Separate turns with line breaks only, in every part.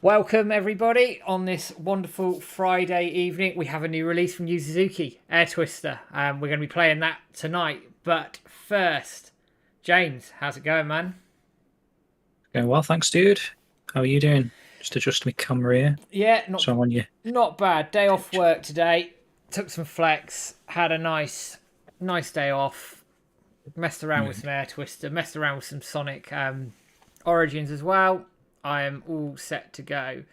Welcome everybody on this wonderful Friday evening. We have a new release from Suzuki, Air Twister. We're going to be playing that tonight. But first, James, how's it going, man?
Going well, thanks, dude. How are you doing? Just adjust my camera here,
Yeah, not
so I'm on your
not bad. Day off
picture.
work today. Took some flex. Had a nice day off. Messed around with
Right.
some Air Twister. Messed around with some Sonic Origins as well. I am all set to go.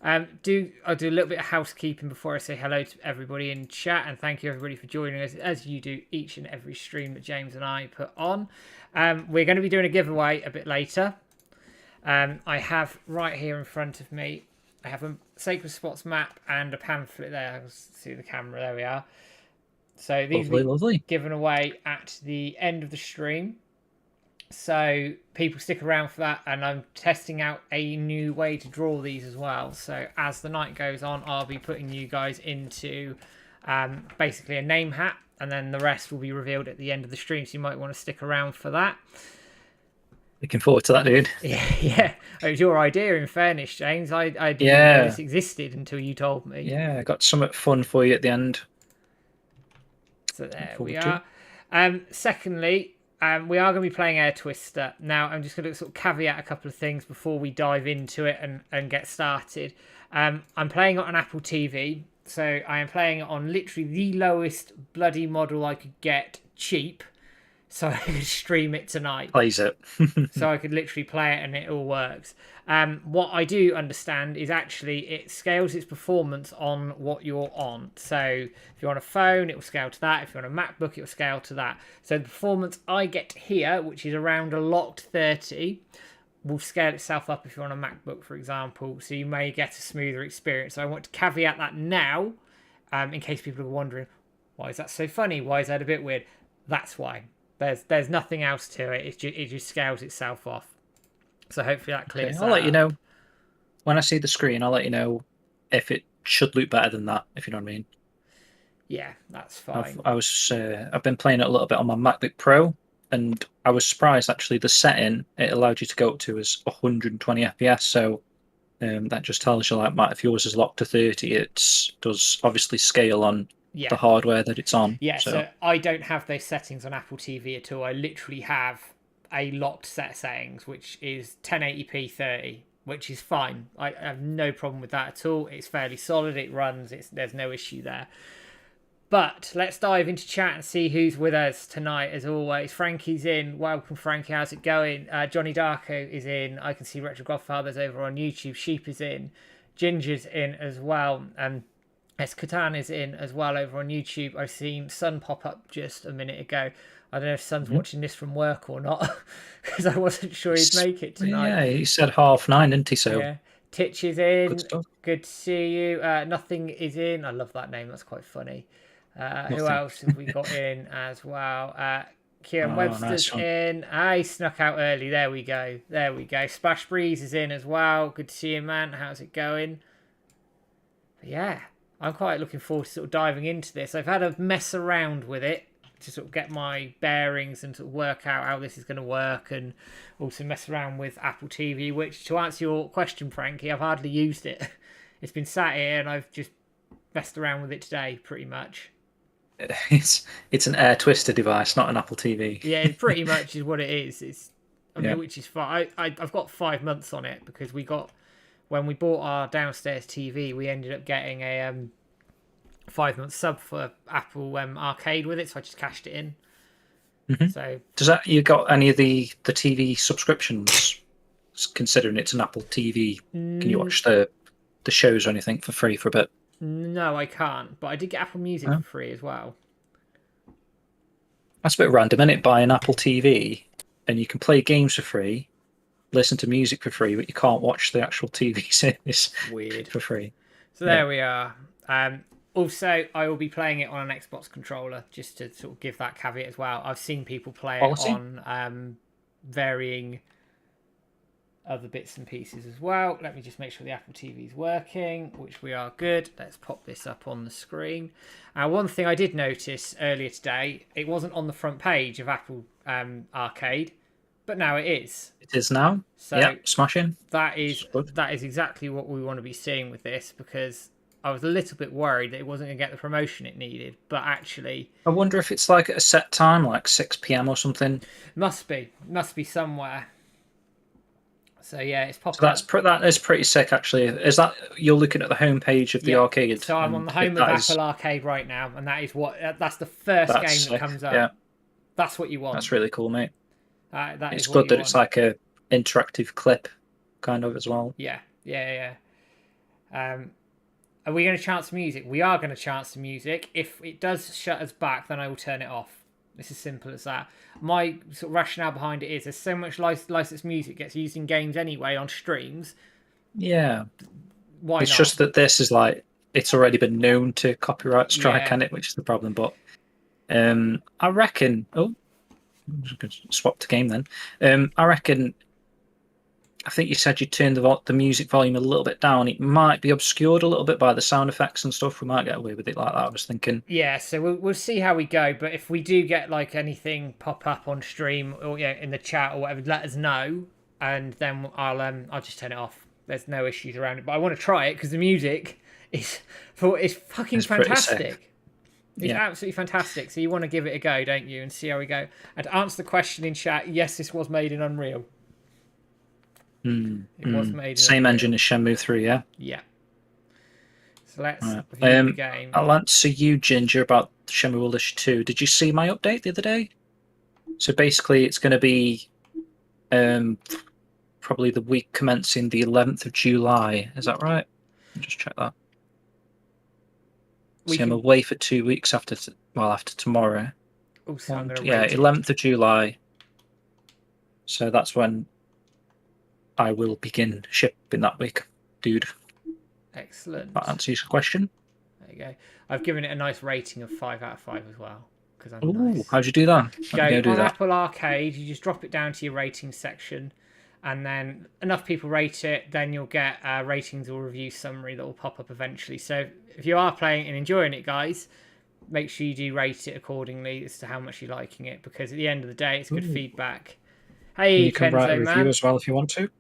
I'll do a little bit of housekeeping before I say hello to everybody in chat, and thank you everybody for joining us as you do each and every stream that James and I put on. We're going to be doing a giveaway a bit later. I have right here in front of me, I have a Sacred Spots map and a pamphlet there. I'll see the camera. There we are. So these will
Lovely,
be
lovely.
given away at the end of the stream. So people stick around for that, and I'm testing out a new way to draw these as well. So as the night goes on, I'll be putting you guys into basically a name hat, and then the rest will be revealed at the end of the stream. So you might want to stick around for that.
Looking forward to that, dude.
Yeah. It was your idea. In fairness, James, I didn't even know
Yeah,
this existed until you told me.
yeah. I got something fun for you at the end.
So
Look
there we
forward to.
are. Secondly, we are going to be playing Air Twister. Now, I'm just going to sort of caveat a couple of things before we dive into it and get started. I'm playing it on Apple TV, so I am playing it on literally the lowest bloody model I could get cheap, so I could stream it tonight.
Plays it.
So I could literally play it and it all works. What I do understand is actually it scales its performance on what you're on. So if you're on a phone, it will scale to that. If you're on a MacBook, it will scale to that. So the performance I get here, which is around a locked 30, will scale itself up if you're on a MacBook, for example. So you may get a smoother experience. So I want to caveat that now, in case people are wondering, why is that so funny? Why is that a bit weird? That's why. There's nothing else to it. It just scales itself off. So hopefully that
Okay,
clears
I'll
that
let you
up.
know when I see the screen. I'll let you know if it should look better than that, if you know what I mean.
Yeah, that's fine.
I've been playing it a little bit on my MacBook Pro, and I was surprised actually. The setting it allowed you to go up to is 120 FPS. So that just tells you like if yours is locked to 30, it does obviously scale on the
Yeah,
hardware that it's on.
yeah.
So
So I don't have those settings on Apple TV at all. I literally have a locked set of settings, which is 1080p 30, which is fine. I have no problem with that at all. It's fairly solid. It runs. There's no issue there. But let's dive into chat and see who's with us tonight. As always, Frankie's in. Welcome, Frankie. How's it going? Johnny Darko is in. I can see Retro Godfather's over on YouTube. Sheep is in. Ginger's in as well. And Katan is in as well over on YouTube. I've seen Sun pop up just a minute ago. I don't know if Sun's
mhm.
watching this from work or not, because I wasn't sure he'd make it tonight.
Yeah, he said 9:30, didn't he? So
Yeah. Titch is
good
in.
stuff.
Good to see you. Nothing is in. I love that name. That's quite funny. Who
Nothing.
else have we got in as well? Kieran
Oh,
Webster's
nice one.
in. He snuck out early. There we go. There we go. Splash Breeze is in as well. Good to see you, man. How's it going? But yeah, I'm quite looking forward to sort of diving into this. I've had a mess around with it to sort of get my bearings and sort of work out how this is going to work, and also mess around with Apple TV, which, to answer your question, Frankie, I've hardly used it. It's been sat here and I've just messed around with it today, pretty much.
It's an Air Twister device, not an Apple TV.
Yeah, it pretty much is what it is. I
Yeah.
mean, which is fine. I've got 5 months on it because when we bought our downstairs TV, we ended up getting a 5 month sub for Apple Arcade with it, so I just cashed it in.
hmm
So
Does that you got any of the TV subscriptions? Considering it's an Apple TV, can you watch the shows or anything for free for a bit?
no, I can't. But I did get Apple Music
No?
for free as well.
That's a bit random, isn't it? Buy an Apple TV and you can play games for free, listen to music for free, but you can't watch the actual TV series
Weird.
for free.
So
Yeah.
there we are. Also, I will be playing it on an Xbox controller, just to sort of give that caveat as well. I've seen people play it
Quality?
on varying other bits and pieces as well. Let me just make sure the Apple TV is working, which we are good. Let's pop this up on the screen. One thing I did notice earlier today, it wasn't on the front page of Apple Arcade, but now it is.
It is now.
So
Yeah, smashing.
that
It's
is
good.
that is exactly what we want to be seeing with this, because I was a little bit worried that it wasn't going to get the promotion it needed, but actually
I wonder if it's like at a set time, like 6 p.m. or something.
must be somewhere. So yeah, it's
So
popping up.
that is pretty sick, actually. Is that you're looking at the homepage of the
Yeah.
arcade?
So I'm on the home of Apple Arcade right now, and that's the first game that comes up.
Yeah,
That's what you want.
that's really cool, mate.
That
It's
is what
good
you
that
want.
it's like a interactive clip, kind of as well.
Yeah. Are we going to chance the music? We are going to chance the music. If it does shut us back, then I will turn it off. It's as simple as that. My sort of rationale behind it is there's so much licensed music gets used in games anyway on streams.
Yeah.
Why
It's
not?
just that this is like it's already been known to copyright strike,
Yeah.
can it? Which is the problem. But I reckon. Oh, I'm just going to swap the game then. I reckon. I think you said you turned the music volume a little bit down. It might be obscured a little bit by the sound effects and stuff. We might get away with it like that. I was thinking.
Yeah, so we'll see how we go. But if we do get like anything pop up on stream or in the chat or whatever, let us know, and then I'll just turn it off. There's no issues around it. But I want to try it because the music is fucking fantastic. It's absolutely fantastic. So you want to give it a go, don't you, and see how we go. And to answer the question in chat, yes, this was made in Unreal. It was made in
Same
Unreal.
engine as Shenmue 3, yeah?
Yeah. So let's
Right.
view the game.
I'll answer you, Ginger, about Shenmue Ultimate 2. Did you see my update the other day? So basically, it's going to be probably the week commencing the 11th of July. Is that right? Let me just check that. I'm away for 2 weeks after tomorrow.
Oh, so I'm gonna
11th of July. So that's when I will begin shipping that week, dude.
Excellent.
That answers your question.
There you go. I've given it a nice rating of 5 out of 5 as well, because I'm nice.
How'd you do that?
Go on Apple Arcade, you just drop it down to your rating section, and then enough people rate it, then you'll get a ratings or review summary that will pop up eventually. So if you are playing and enjoying it, guys, make sure you do rate it accordingly as to how much you're liking it, because at the end of the day, it's good feedback. Hey,
you can write a review
man.
as well if you want to.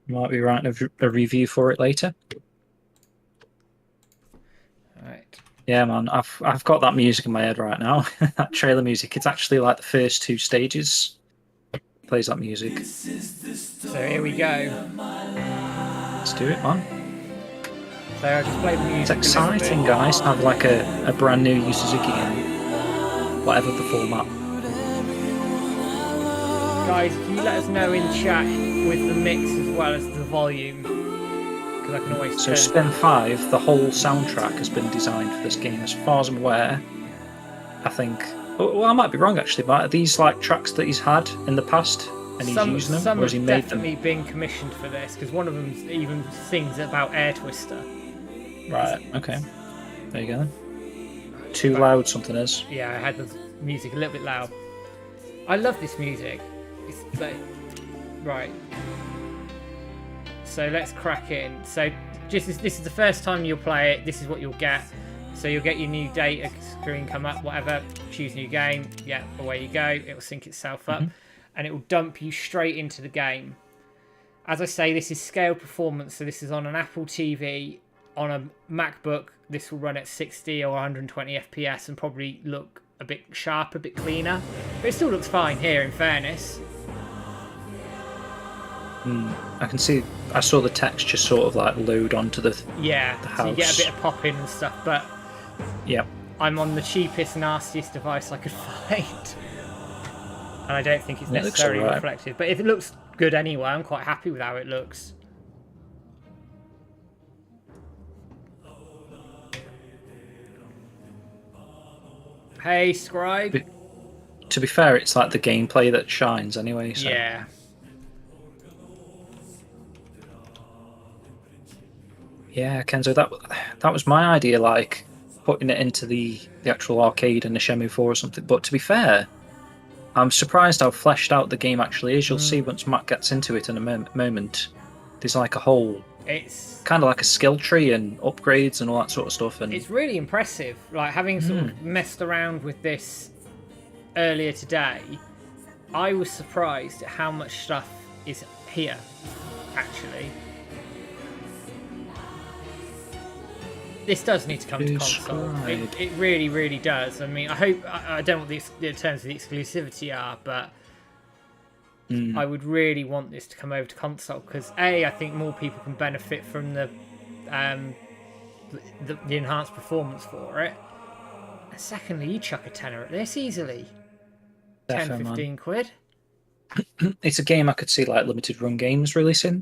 You might be writing a review for it later.
Right.
Yeah, man, I've got that music in my head right now. That trailer music. It's actually like the first 2 stages. Plays that music.
So here we go.
Let's do it, man.
So I just played the music.
It's exciting, guys, to have like a brand new Suzuki game. Whatever the format.
Guys, can you let us know in chat with the mix as well as the volume? Because I can always
So Spin 5, the whole soundtrack has been designed for this game. As far as I'm aware, I think... Well, I might be wrong, actually, but are these like tracks that he's had in the past and he's using them?
Some
or has he
have
made
definitely
them?
been commissioned for this, because one of them even sings about Air Twister.
Right, okay. There you go then. Too loud something is.
Yeah, I had the music a little bit loud. I love this music. It's like... Right. So let's crack in. So this is the first time you'll play it. This is what you'll get. So you'll get your new data screen come up, whatever. Choose new game. Yeah, away you go. It will sync itself up, and it will dump you straight into the game. As I say, this is scale performance. So this is on an Apple TV, on a MacBook. This will run at 60 or 120 FPS and probably look a bit sharper, a bit cleaner. But it still looks fine here, in fairness.
I can see. I saw the text just sort of like load onto the
house. So you get a bit of pop-in and stuff, but
yeah,
I'm on the cheapest, nastiest device I could find, and I don't think it's necessarily reflective. But if it looks good anyway, I'm quite happy with how it looks. Hey, Scribe.
To be fair, it's like the gameplay that shines anyway. So.
Yeah.
Yeah, Kenzo, that was my idea, like putting it into the actual arcade in the Shenmue 4 or something. But to be fair, I'm surprised how fleshed out the game actually is. You'll see once Matt gets into it in a moment. There's like a whole... It's kind of like a skill tree and upgrades and all that sort of stuff. And
it's really impressive. Like, having sort of messed around with this earlier today, I was surprised at how much stuff is here, actually. This does need to come to console. It really, really does. I mean, I don't know what the terms of the exclusivity are, but I would really want this to come over to console because I think more people can benefit from the enhanced performance for it. And secondly, you chuck a tenner at this easily.
Definitely,
10, 15 quid.
It's a game I could see like limited run games releasing.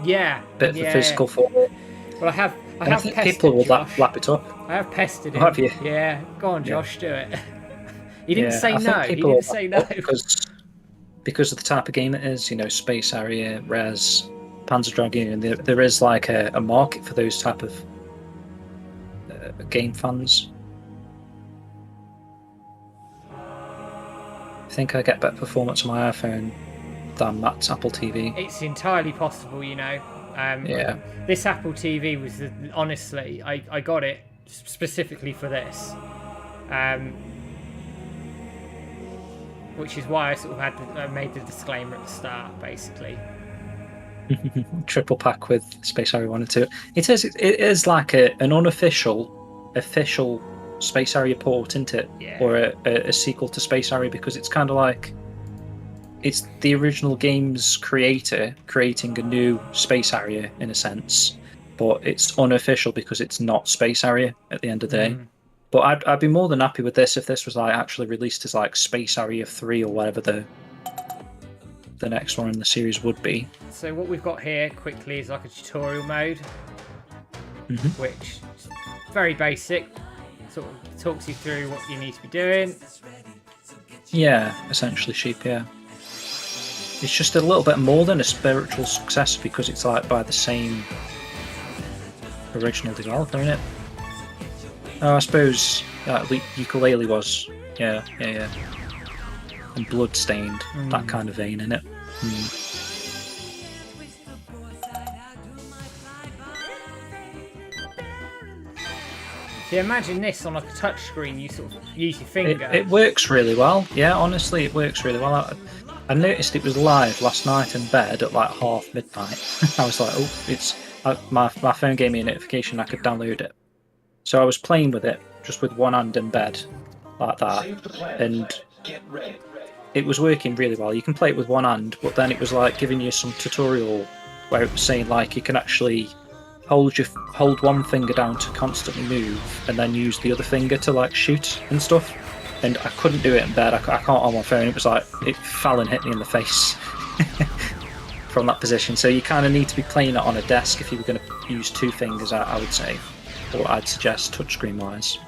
Yeah.
Bit of a physical form.
Well, I have
think
pested
people will
Josh.
lap it up.
I have pestered him.
Have you?
Yeah. Go on, Josh, do it. He didn't say
I
no.
think
He
people
didn't say no.
Because of the type of game it is, Space Harrier, Res, Panzer Dragoon, there is like a market for those type of game fans. I think I get better performance on my iPhone than Matt's Apple TV.
It's entirely possible,
Yeah.
This Apple TV was honestly, I got it specifically for this, which is why I sort of I made the disclaimer at the start, basically.
Triple pack with Space Harrier 1 and 2. It is like an official Space Harrier port, isn't it?
Yeah.
Or a sequel to Space Harrier, because it's kind of like it's the original game's creator creating a new Space Harrier in a sense, but it's unofficial because it's not Space Harrier at the end of the day. But I'd be more than happy with this if this was like actually released as like Space Harrier 3 or whatever the next one in the series would be.
So what we've got here quickly is like a tutorial mode, which is very basic, sort of talks you through what you need to be doing.
Yeah, essentially sheep, yeah. It's just a little bit more than a spiritual success because it's like by the same original developer, isn't it? Oh, I suppose Ukulele was. Yeah. And Bloodstained, that kind of vein, innit?
So imagine this on like a touch screen, you sort of use your finger.
It works really well. Yeah, honestly, it works really well. I noticed it was live last night in bed at like midnight. I was like, my phone gave me a notification I could download it. So I was playing with it just with one hand in bed like that, and it was working really well. You can play it with one hand, but then it was like giving you some tutorial where it was saying like you can actually hold one finger down to constantly move and then use the other finger to like shoot and stuff. And I couldn't do it in bed. I can't on my phone. It was like it fell and hit me in the face from that position. So you kind of need to be playing it on a desk if you were going to use two fingers, I would say, or I'd suggest touchscreen wise.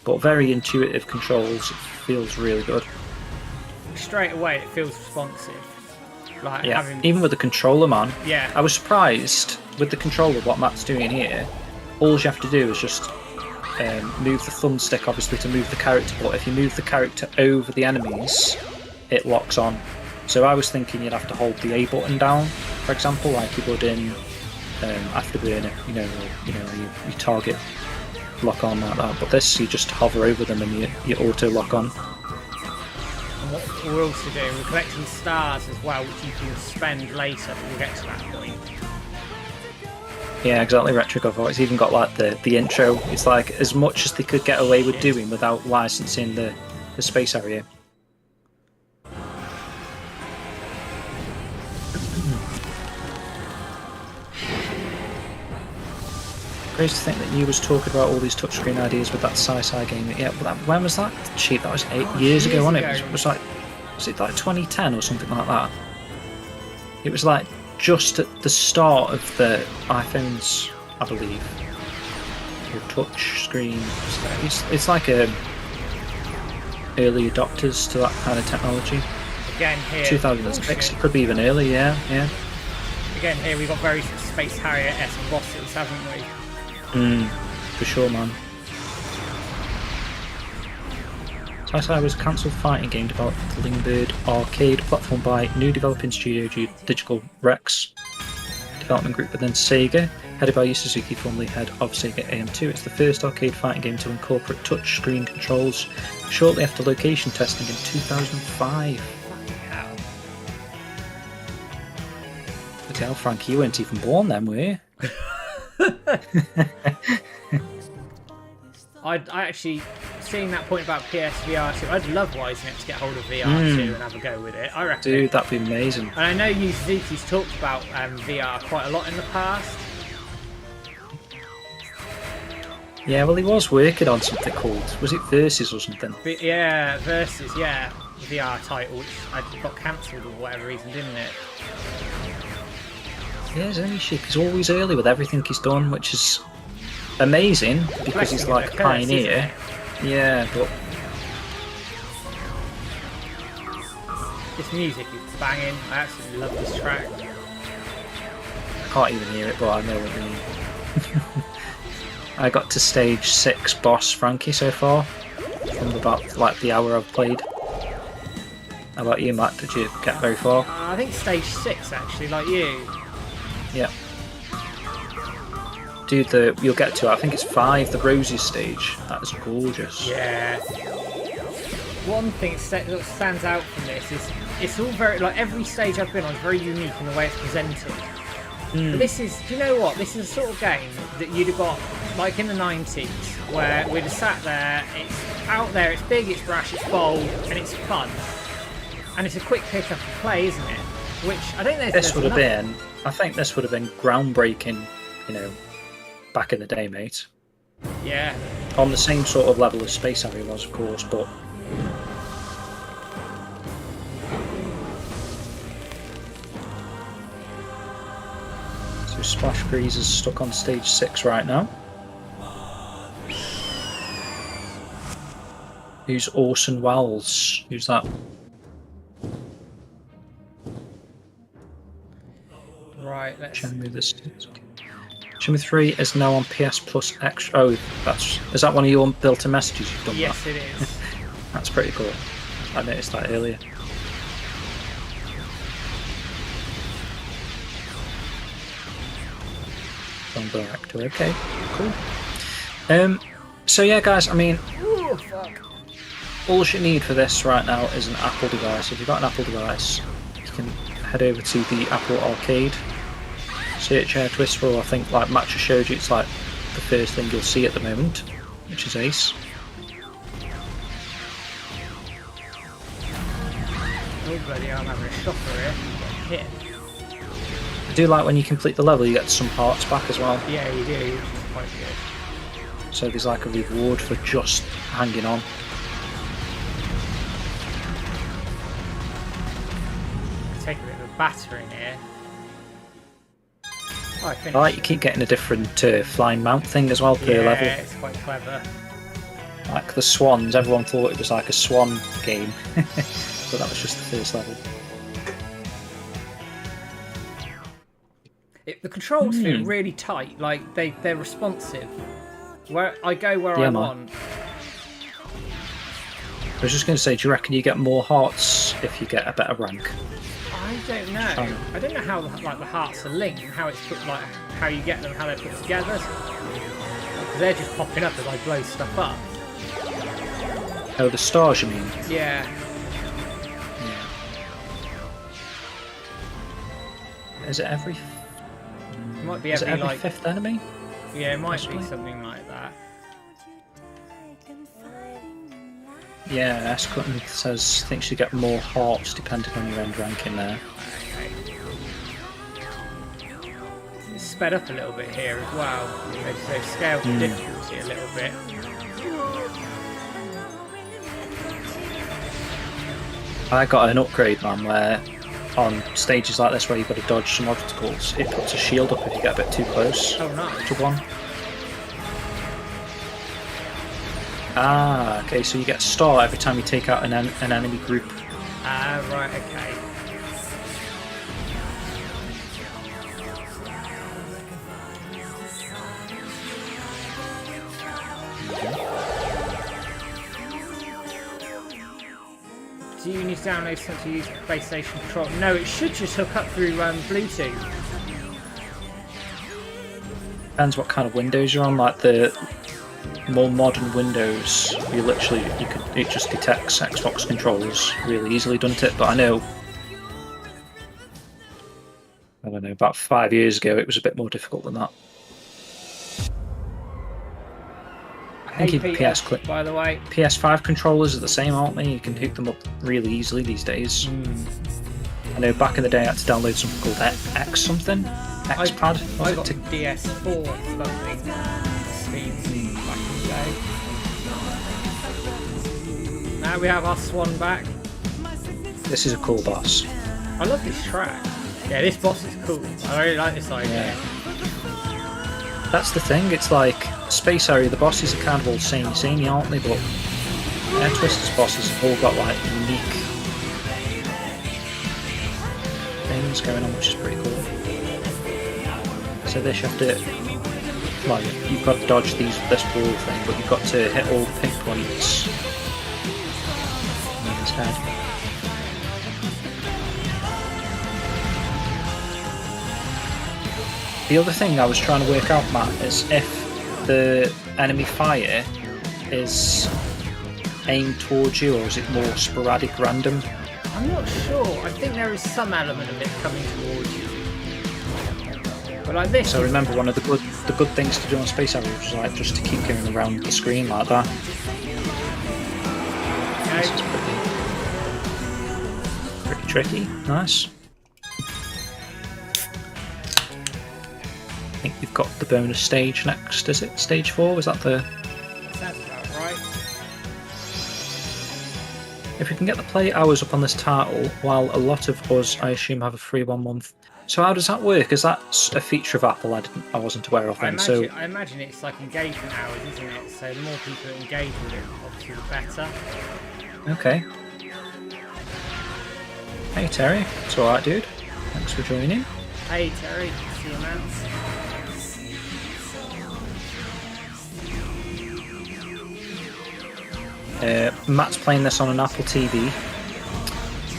But very intuitive controls. It feels really good.
Straight away, it feels responsive. Like
even with the controller, man.
Yeah.
I was surprised with the controller what Matt's doing here. All you have to do is just move the thumbstick, obviously, to move the character. But if you move the character over the enemies, it locks on. So I was thinking you'd have to hold the A button down, for example, like you would in after doing it. You target lock on like that. But this, you just hover over them and you auto lock on.
And what we're also doing, we're collecting stars as well, which you can spend later, but we'll get to that point.
Yeah, exactly. Retrogov. It's even got like the intro. It's like as much as they could get away with doing without licensing the Space Harrier. Crazy to think that you was talking about all these touchscreen ideas with that sci-fi game. Yeah, when was that? Cheap. That was 8 years ago, wasn't it? Was it like 2010 or something like that? It was like just at the start of the iPhones, I believe. Your touch screen. It's like early adopters to that kind of technology.
Again here.
2006, it could be even earlier, yeah.
Again here, we've got very Space Harrier-esque bosses, haven't we?
For sure, man. Sci-Fi was a cancelled fighting game developed for the Lingbird arcade platform by new developing studio Digital Rex development group within Sega, headed by Yu Suzuki, formerly head of Sega AM2. It's the first arcade fighting game to incorporate touch screen controls shortly after location testing in 2005. Tell Frankie, you weren't even born then, were you?
I actually, seeing that point about PSVR 2, I'd love Wisenet to get hold of VR 2 and have a go with it. I reckon.
Dude, that'd be amazing.
And I know you Suzuki's talked about VR quite a lot in the past.
Yeah, well, he was working on something called, was it Versus or something?
But yeah, Versus, yeah, VR title, which got cancelled for whatever reason, didn't it?
Yeah, he's always early with everything he's done, which is amazing because he's like a pioneer. Yeah, but
this music is banging. I absolutely love this track.
I can't even hear it, but I know what you mean. I got to stage 6 boss Frankie so far, from about like the hour I've played. How about you, Matt? Did you get very far?
I think stage 6 actually, like you.
Yeah. Dude, you'll get to, I think it's 5, the Roses stage. That is gorgeous.
Yeah. One thing that stands out from this is it's all very, like every stage I've been on is very unique in the way it's presented. But this is, do you know what? This is the sort of game that you'd have got like in the 90s where we'd have sat there, it's out there, it's big, it's brash, it's bold, and it's fun. And it's a quick pick up and play, isn't it? Which I don't know.
I think this would have been groundbreaking, you know, back in the day, mate.
Yeah.
On the same sort of level as Space Harrier was, of course, but so Splash Breeze is stuck on stage 6 right now. Who's Orson Welles? Who's that?
Right, let's...
Shenmue 3 is now on PS Plus Extra. Oh, is that one of your built-in messages you've done?
Yes,
that?
It is.
That's pretty cool. I noticed that earlier. From actor. Okay, cool. So yeah, guys. I mean,
Ooh, fuck.
all you need for this right now is an Apple device. If you've got an Apple device, you can head over to the Apple Arcade. Search Air Twist, or I think like Matcha showed you, it's like the first thing you'll see at the moment, which is ace.
Oh bloody hell, I'm having a shocker here. Hit.
I do like when you complete the level, you get some hearts back as well.
Yeah, you do, which is quite good.
So there's like a reward for just hanging on.
Take a bit of a battering here. Oh, I
like you keep getting a different flying mount thing as well per level.
Yeah, it's quite clever.
Like the swans, everyone thought it was like a swan game, but that was just the first level.
The controls feel really tight, like they're responsive. Where I go where I want.
I was just going to say, do you reckon you get more hearts if you get a better rank?
I don't know. I don't know how like the hearts are linked and how it's put, like how you get them, how they're put together. Because they're just popping up as I blow stuff up.
Oh, the stars, you mean?
Yeah.
Is it every?
It might be
is
every,
it every
like
5th enemy?
Yeah, it might be something like that.
Yeah, S-Cutton says thinks you get more hearts depending on your end ranking there.
Okay. It's sped up a little bit here as well. They've scaled the difficulty a little bit.
I got an upgrade, man, where on stages like this where you've got to dodge some obstacles, it puts a shield up if you get a bit too close
Oh, nice.
to one. Ah, okay, so you get a star every time you take out an enemy group.
Ah, right, okay. Do you need to download something to use PlayStation Control? No, it should just hook up through Bluetooth.
Depends what kind of Windows you're on, like the more modern Windows, it just detects Xbox controllers really easily, doesn't it? But I know don't know, about 5 years ago, it was a bit more difficult than that.
I hate PS, by the way.
PS5 controllers are the same, aren't they? You can hook them up really easily these days. I know back in the day I had to download something called X something. X-Pad.
I got DS4 something. Steam back in the day. Now we have our Swan back.
This is a cool boss.
I love this track. Yeah, this boss is cool. I really like this idea.
Yeah. That's the thing, it's like Space Area, the bosses are kind of all samey, aren't they? But Air Twister's bosses have all got like unique things going on, which is pretty cool. So this you have to, well, you've got to dodge this wall thing, but you've got to hit all the pink points. And then his head. The other thing I was trying to work out, Matt, is if the enemy fire is aimed towards you, or is it more sporadic, random?
I'm not sure. I think there is some element of it coming towards you. But like this.
So remember, one of the good things to do on Space Area was like just to keep going around the screen like that.
Okay.
This is pretty tricky. Nice. I think you've got the bonus stage next, is it? Stage 4? Was that the...
Sounds about right.
If we can get the play hours up on this title, while a lot of us, I assume, have a free 1 month. So how does that work? Is that a feature of Apple I wasn't aware of then?
I imagine it's like engagement hours, isn't it? So the more people that engage with it, obviously the better.
Okay. Hey Terry, it's alright dude. Thanks for joining.
Hey Terry, see you man.
Matt's playing this on an Apple TV.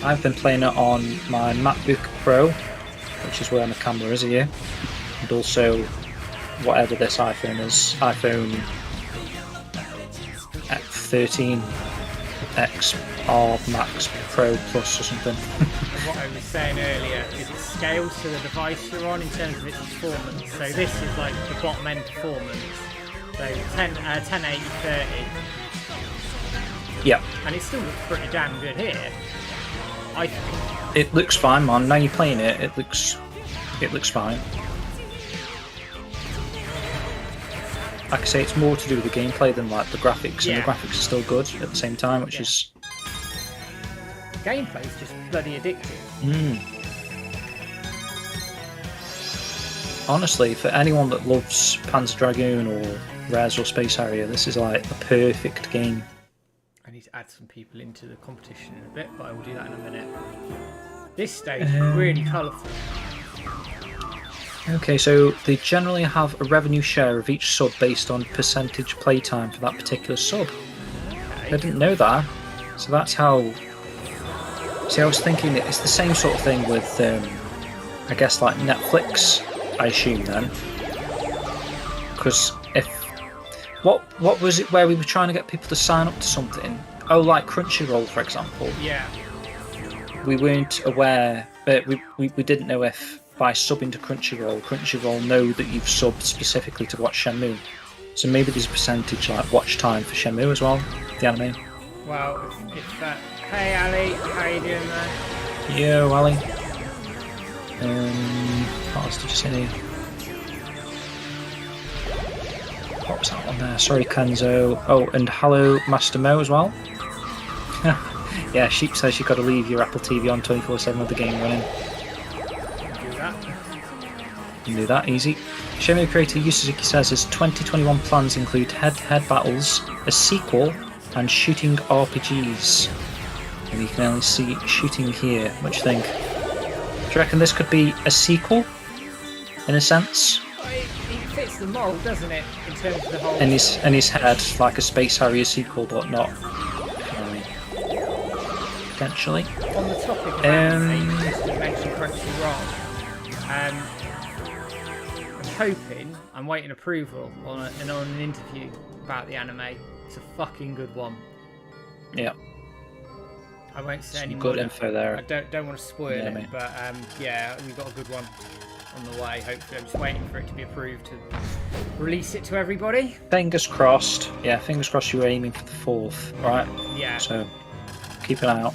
I've been playing it on my MacBook Pro, which is where my camera is here, and also whatever this iPhone is, iPhone 13X R Max Pro Plus or something.
What I was saying earlier is it scales to the device you're on in terms of its performance. So this is like the bottom end performance. So 1080 30.
Yeah.
And it still looks pretty damn good here. I think.
It looks fine, man. Now you're playing it, it looks fine. Like I say, it's more to do with the gameplay than like the graphics, and the graphics are still good at the same time, which is...
Gameplay is just bloody addictive.
Honestly, for anyone that loves Panzer Dragoon or Res or Space Harrier, this is like a perfect game.
I need to add some people into the competition in a bit, but I will do that in a minute. This stage is really colourful.
Okay, so they generally have a revenue share of each sub based on percentage playtime for that particular sub.
Okay.
I didn't know that. So that's how... See, I was thinking it's the same sort of thing with, I guess, like Netflix, I assume then. Because if... What was it where we were trying to get people to sign up to something? Oh, like Crunchyroll, for example.
Yeah.
We weren't aware, we didn't know if by subbing to Crunchyroll know that you've subbed specifically to watch Shenmue. So maybe there's a percentage like watch time for Shenmue as well, the anime.
Well, it's that. Hey Ali, how you doing there?
Yo, Ali. What else did you say? What was that one there? Sorry, Kenzo. Oh, and hello, Master Mo as well. Yeah, Sheep says you've got to leave your Apple TV on 24/7 with the game running.
Do that.
You can do that, easy. Shenmue creator Yu Suzuki says his 2021 plans include head-to-head battles, a sequel, and shooting RPGs. And you can only see shooting here. What do you think? Do you reckon this could be a sequel, in a sense?
It fits the mold, doesn't it? In terms of the whole.
And his head, like a Space Harrier sequel, but not. Potentially.
On the topic of anime, just to mention Crunchyroll, I'm waiting approval on an interview about the anime. It's a fucking good one.
Yeah.
I won't say any more.
Good info there.
I don't want to spoil it, but yeah, we got a good one. on the way. Hopefully, I'm just waiting for it to be approved to release it to everybody.
Fingers crossed. Yeah, fingers crossed you were aiming for the 4th, right?
Yeah.
So keep an eye out.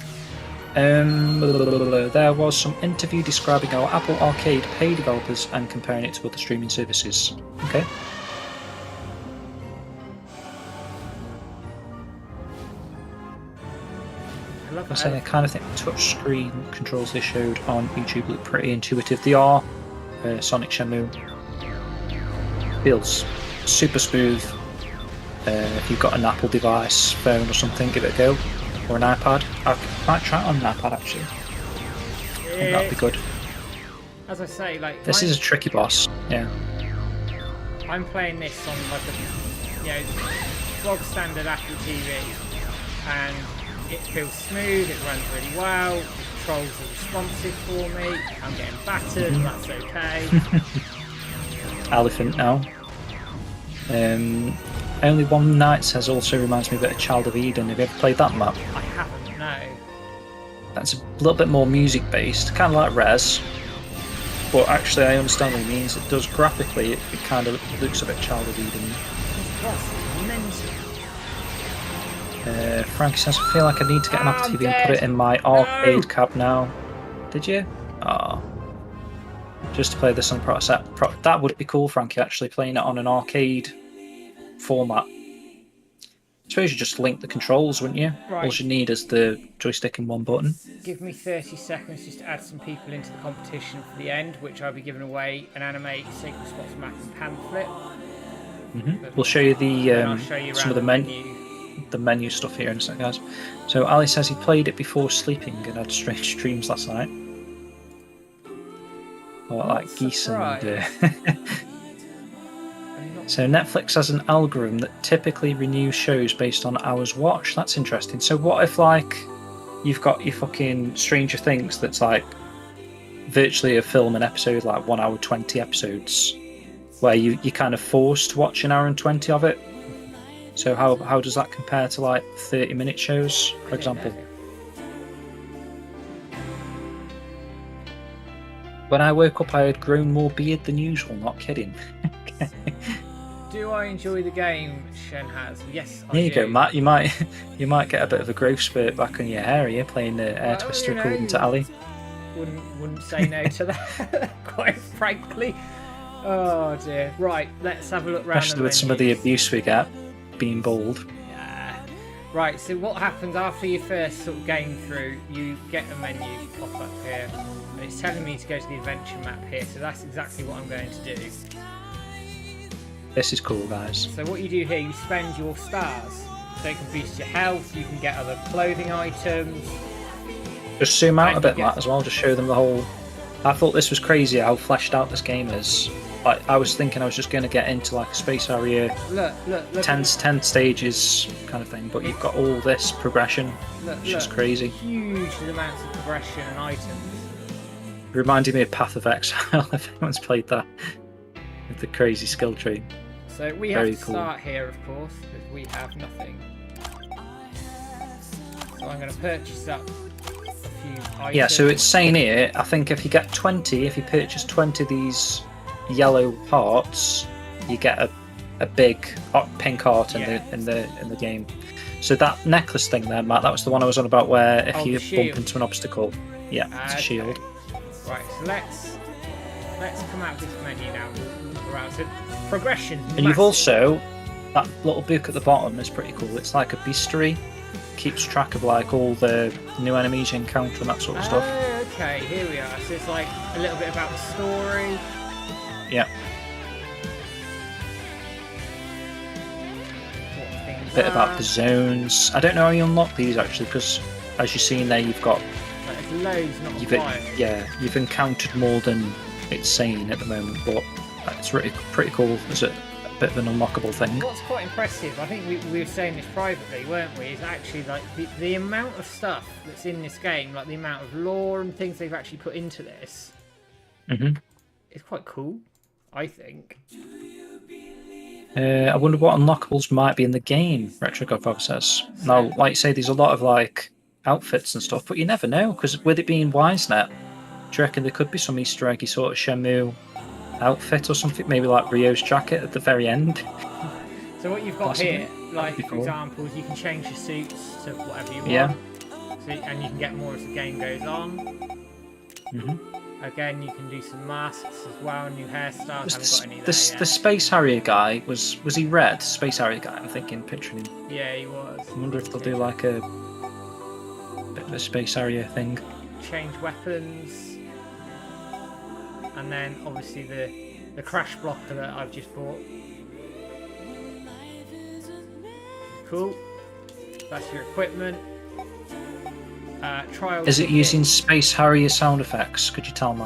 There was some interview describing how Apple Arcade pay developers and comparing it to other streaming services. Okay. I say I kind of think the touchscreen controls they showed on YouTube look pretty intuitive. They are. Sonic Shenmue feels super smooth. If you've got an Apple device, phone or something, give it a go. Or an iPad. I might try it on an iPad actually. I think that'd be good.
As I say, like
this is a tricky boss. Yeah.
I'm playing this on like a bog standard Apple TV, and it feels smooth. It runs really well. Controls are responsive for me. I'm getting battered. That's okay.
Elephant now. Only One Night says also reminds me a bit of Child of Eden. Have you ever played that map?
I haven't, no.
That's a little bit more music based, kind of like Res. But actually, I understand what it means. It does graphically. It kind of looks a bit Child of Eden. Frankie says, I feel like I need to get an Apple TV and put it in my arcade cab now. Did you? Oh. Just to play this on Pro set. That would be cool, Frankie, actually, playing it on an arcade format. I suppose you just link the controls, wouldn't you?
Right.
All you need is the joystick and one button.
Give me 30 seconds just to add some people into the competition for the end, which I'll be giving away an anime Sacred Spots map and pamphlet.
We'll show you the
show you
some of the menu stuff here in a second, guys. So Ali says he played it before sleeping and had strange dreams last night. Like geese and. So Netflix has an algorithm that typically renews shows based on hours watched. That's interesting. So what if like you've got your fucking Stranger Things that's like virtually a film an episode, like 1 hour 20 episodes, where you're kind of forced to watch an hour and 20 of it. So how does that compare to like 30-minute shows, for example? When I woke up, I had grown more beard than usual. Not kidding.
Do I enjoy the game? Shen has. Yes, I do.
There you go, Matt. You might get a bit of a growth spurt back on your hair here, playing the Air Twister according to Ali.
Wouldn't say no to that. Quite frankly. Oh dear. Right, let's have a look around.
Especially with some of the abuse we get. Being bold.
Yeah. Right, so what happens after your first sort of game through, you get a menu pop up here, and it's telling me to go to the adventure map here, so that's exactly what I'm going to do.
This is cool, guys.
So what you do here, you spend your stars, so it can boost your health, you can get other clothing items.
Just zoom out a bit, Matt, as well, just show them the whole... I thought this was crazy how fleshed out this game is. Like, I was thinking I was just going to get into like a space area,
look
10 stages kind of thing, but you've got all this progression, which is crazy.
Huge amounts of progression and items.
It reminded me of Path of Exile, if anyone's played that, with the crazy skill tree.
So we have to start here, of course, because we have nothing. So I'm going to purchase up a few items.
Yeah, so it's saying here, I think if you get 20, if you purchase 20 of these yellow hearts, you get a big pink heart in the game. So that necklace thing there, Matt, that was the one I was on about, where if you bump into an obstacle, it's a shield.
Right, so let's come out of this menu now. Look around. So progression.
And you've also that little book at the bottom is pretty cool. It's like a bestiary, keeps track of like all the new enemies you encounter and that sort of stuff.
Okay, here we are. So it's like a little bit about the story.
Yeah. A bit about the zones. I don't know how you unlock these actually, because as you've seen there, you've got
there's loads, not quite.
You've encountered more than it's saying at the moment, but it's really pretty cool. It's a bit of an unlockable thing.
What's quite impressive, I think we were saying this privately, weren't we? Is actually like the amount of stuff that's in this game, like the amount of lore and things they've actually put into this. It's quite cool, I think.
I wonder what unlockables might be in the game, Retro Godfather says. Now, like you say, there's a lot of like outfits and stuff, but you never know, because with it being WiseNet, Do you reckon there could be some Easter eggy sort of Shenmue outfit or something? Maybe like Ryo's jacket at the very end?
So what you've got
Possibly.
here, like
That'd be
for
cool.
example, you can change your suits to whatever you want.
Yeah.
So, and you can get more as the game goes on.
Mm-hmm.
Again, you can do some masks as well, new hairstyles. Haven't got any there
The
yet.
Space Harrier guy, was he red? Space Harrier guy, I'm thinking, picturing him.
Yeah, he was.
I wonder if they'll do like a bit of a Space Harrier thing.
Change weapons. And then obviously the crash blocker that I've just bought. Cool. That's your equipment. Trial
Is it
ticket.
using Space Harrier sound effects? Could you tell me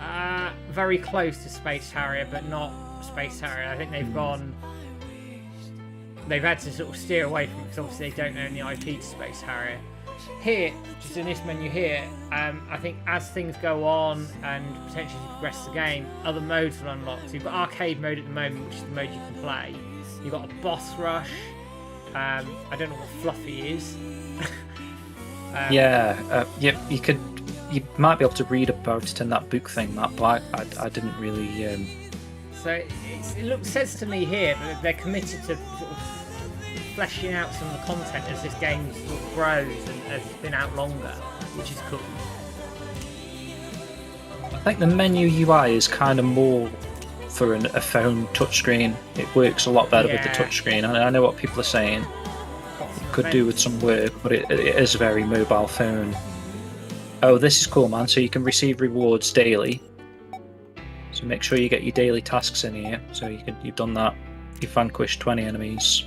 that?
Very close to Space Harrier, but not Space Harrier. I think they've had to sort of steer away from it because obviously they don't own the IP to Space Harrier. Here, just in this menu here, I think as things go on and potentially progress the game, other modes will unlock. So you've got arcade mode at the moment, which is the mode you can play. You've got a boss rush. I don't know what Fluffy is.
You might be able to read about it in that book thing, Matt, but I didn't really.
So it says to me here that they're committed to sort of fleshing out some of the content as this game sort of grows and has been out longer, which is cool.
I think the menu UI is kind of more for a phone touchscreen. It works a lot better with the touchscreen. I know what people are saying. It could do with some work, but it is a very mobile phone. Oh, this is cool, man. So you can receive rewards daily. So make sure you get your daily tasks in here. So you've done that. You've vanquished 20 enemies.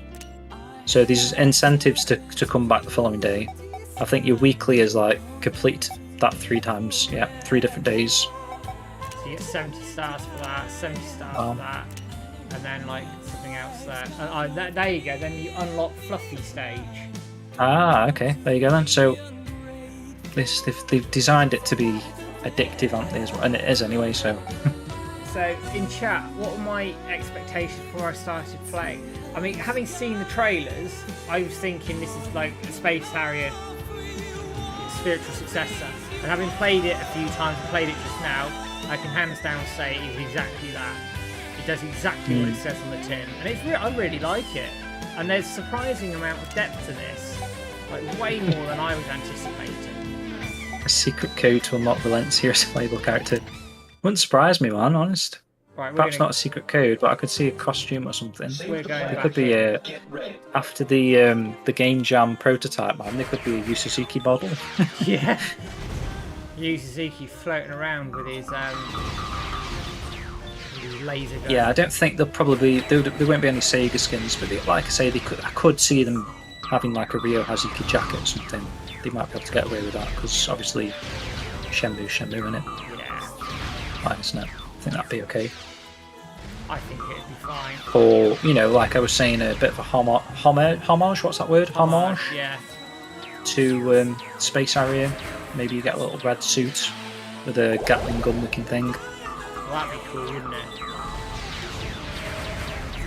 So these incentives to come back the following day. I think your weekly is like complete that 3 times. Yeah, 3 different days.
So you get 70 stars for that, 70 stars for that, and then like something else there. There you go. Then you unlock Fluffy stage.
Ah, okay. There you go then. So they've designed it to be addictive, haven't they? As well? And it is anyway. So.
So in chat, what were my expectations before I started playing? I mean, having seen the trailers, I was thinking this is like a Space Harrier spiritual successor. And having played it a few times, played it just now, I can hands down say it is exactly that. It does exactly what it says on the tin, and I really like it. And there's a surprising amount of depth to this, like way more than I was anticipating.
A secret code to unlock Valencia as a playable character. Wouldn't surprise me, man, honest.
Right,
Perhaps not a secret code, but I could see a costume or something.
We're going
It could be after the Game Jam prototype, man. There could be a Yu Suzuki model.
Yeah. Yu Suzuki floating around with his laser gun.
Yeah, I don't think there won't be any Sega skins, but like I say, I could see them having like a Ryo Hazuki jacket or something. They might be able to get away with that because obviously Shenmue, innit? Fine, isn't it? I think that'd be okay.
I think it'd be fine.
Or, like I was saying, a bit of a homage, what's that word? Homage?
Yeah.
To Space Harrier. Maybe you get a little red suit with a Gatling gun looking thing.
Well, that'd be cool, wouldn't it?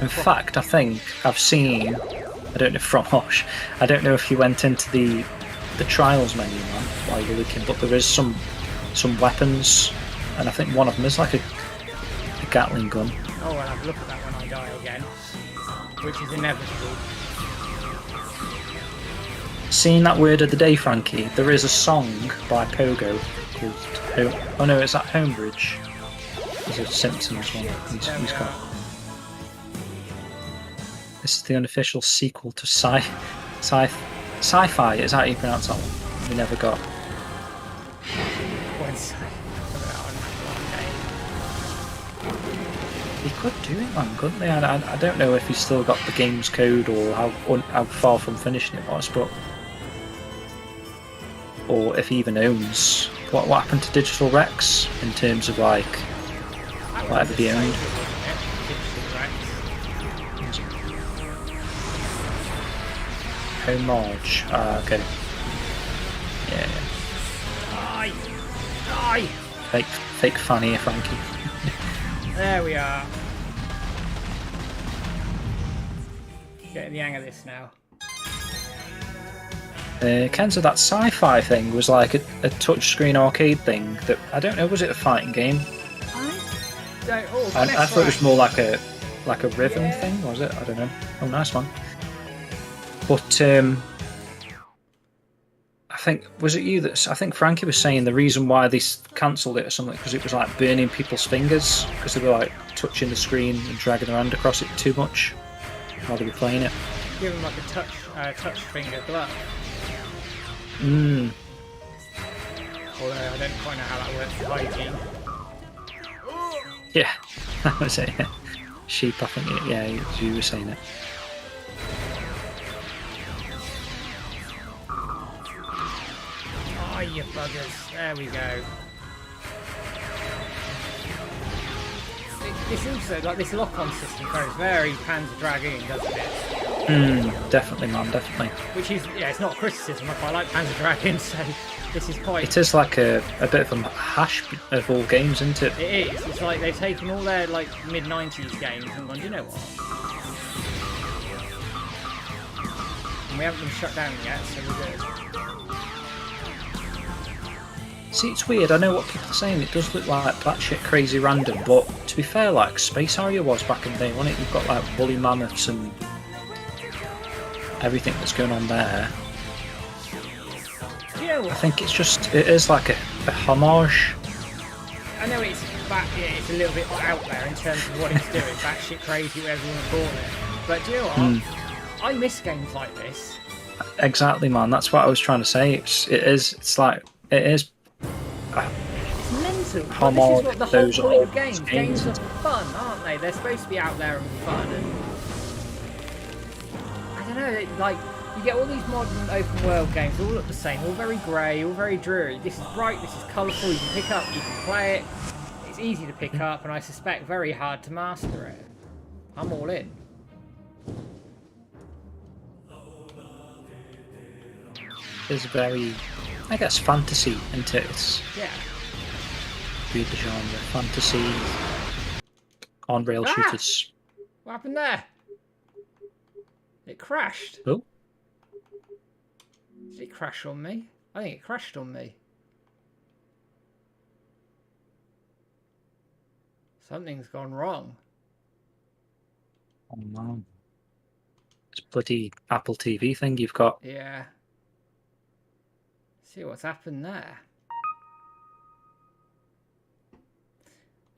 In fact, I think I've seen, I don't know if you went into the trials menu, man, while you're looking, but there is some weapons, and I think one of them is like a Gatling gun.
Oh, I'll have a look at that when I die again, which is inevitable.
Seeing that word of the day, Frankie, there is a song by Pogo called oh no, is that Homebridge? There's a Simpsons one he's got. This is the unofficial sequel to Sci-Fi, is that how you pronounce that one? We never got. He could do it, man, couldn't they? I don't know if he's still got the game's code or how far from finishing it was, but or if he even owns what happened to Digital Rex in terms of like whatever he owned. Homage. Okay. Yeah.
Die!
Fake funny, Frankie.
There we are. Getting the hang of this now.
Kenzo, that sci-fi thing was like a touchscreen arcade thing that I don't know. Was it a fighting game? I thought it was more like a rhythm thing. Was it? I don't know. Oh, nice one. But I think was it you that I think Frankie was saying the reason why they cancelled it or something because it was like burning people's fingers because they were like touching the screen and dragging their hand across it too much while they were playing it.
Give them like a touch finger glove.
Mm.
Although I don't quite know how that works for hygiene.
Yeah, that was it. Yeah. Sheep, I think. Yeah, you were saying it.
Oh, you buggers! There we go. This also like this lock-on system goes very Panzer Dragoon, doesn't it?
Definitely, man, definitely.
Which is it's not a criticism. I quite like Panzer Dragoon, so this is quite.
It is like a bit of a hash of all games, isn't it?
It is. It's like they've taken all their like mid-90s games and gone, do you know what? And we haven't been shut down yet, so we're good.
See, it's weird. I know what people are saying. It does look like batshit crazy random, but to be fair, like Space Harrier was back in the day, wasn't it? You've got like woolly mammoths and everything that's going on there.
You know what?
I think it is like a homage.
I know it's it's a little bit out there in terms of what it's doing, batshit crazy, whatever you want to call it. But do you know what? I miss games like this.
Exactly, man. That's what I was trying to say. It's
mental.
Homage,
This is what the whole point of games. Games are fun, aren't they? They're supposed to be out there and fun. And I don't know, like you get all these modern open world games, all look the same, all very grey, all very dreary. This is bright, this is colourful. You can pick up, you can play it. It's easy to pick up, and I suspect very hard to master it. I'm all in.
It's very, I guess, fantasy, isn't it? It's
Yeah.
the genre, fantasy, on-rail shooters.
What happened there? It crashed.
Oh.
Did it crash on me? I think it crashed on me. Something's gone wrong.
Oh man. It's bloody Apple TV thing you've got.
Yeah. See what's happened there.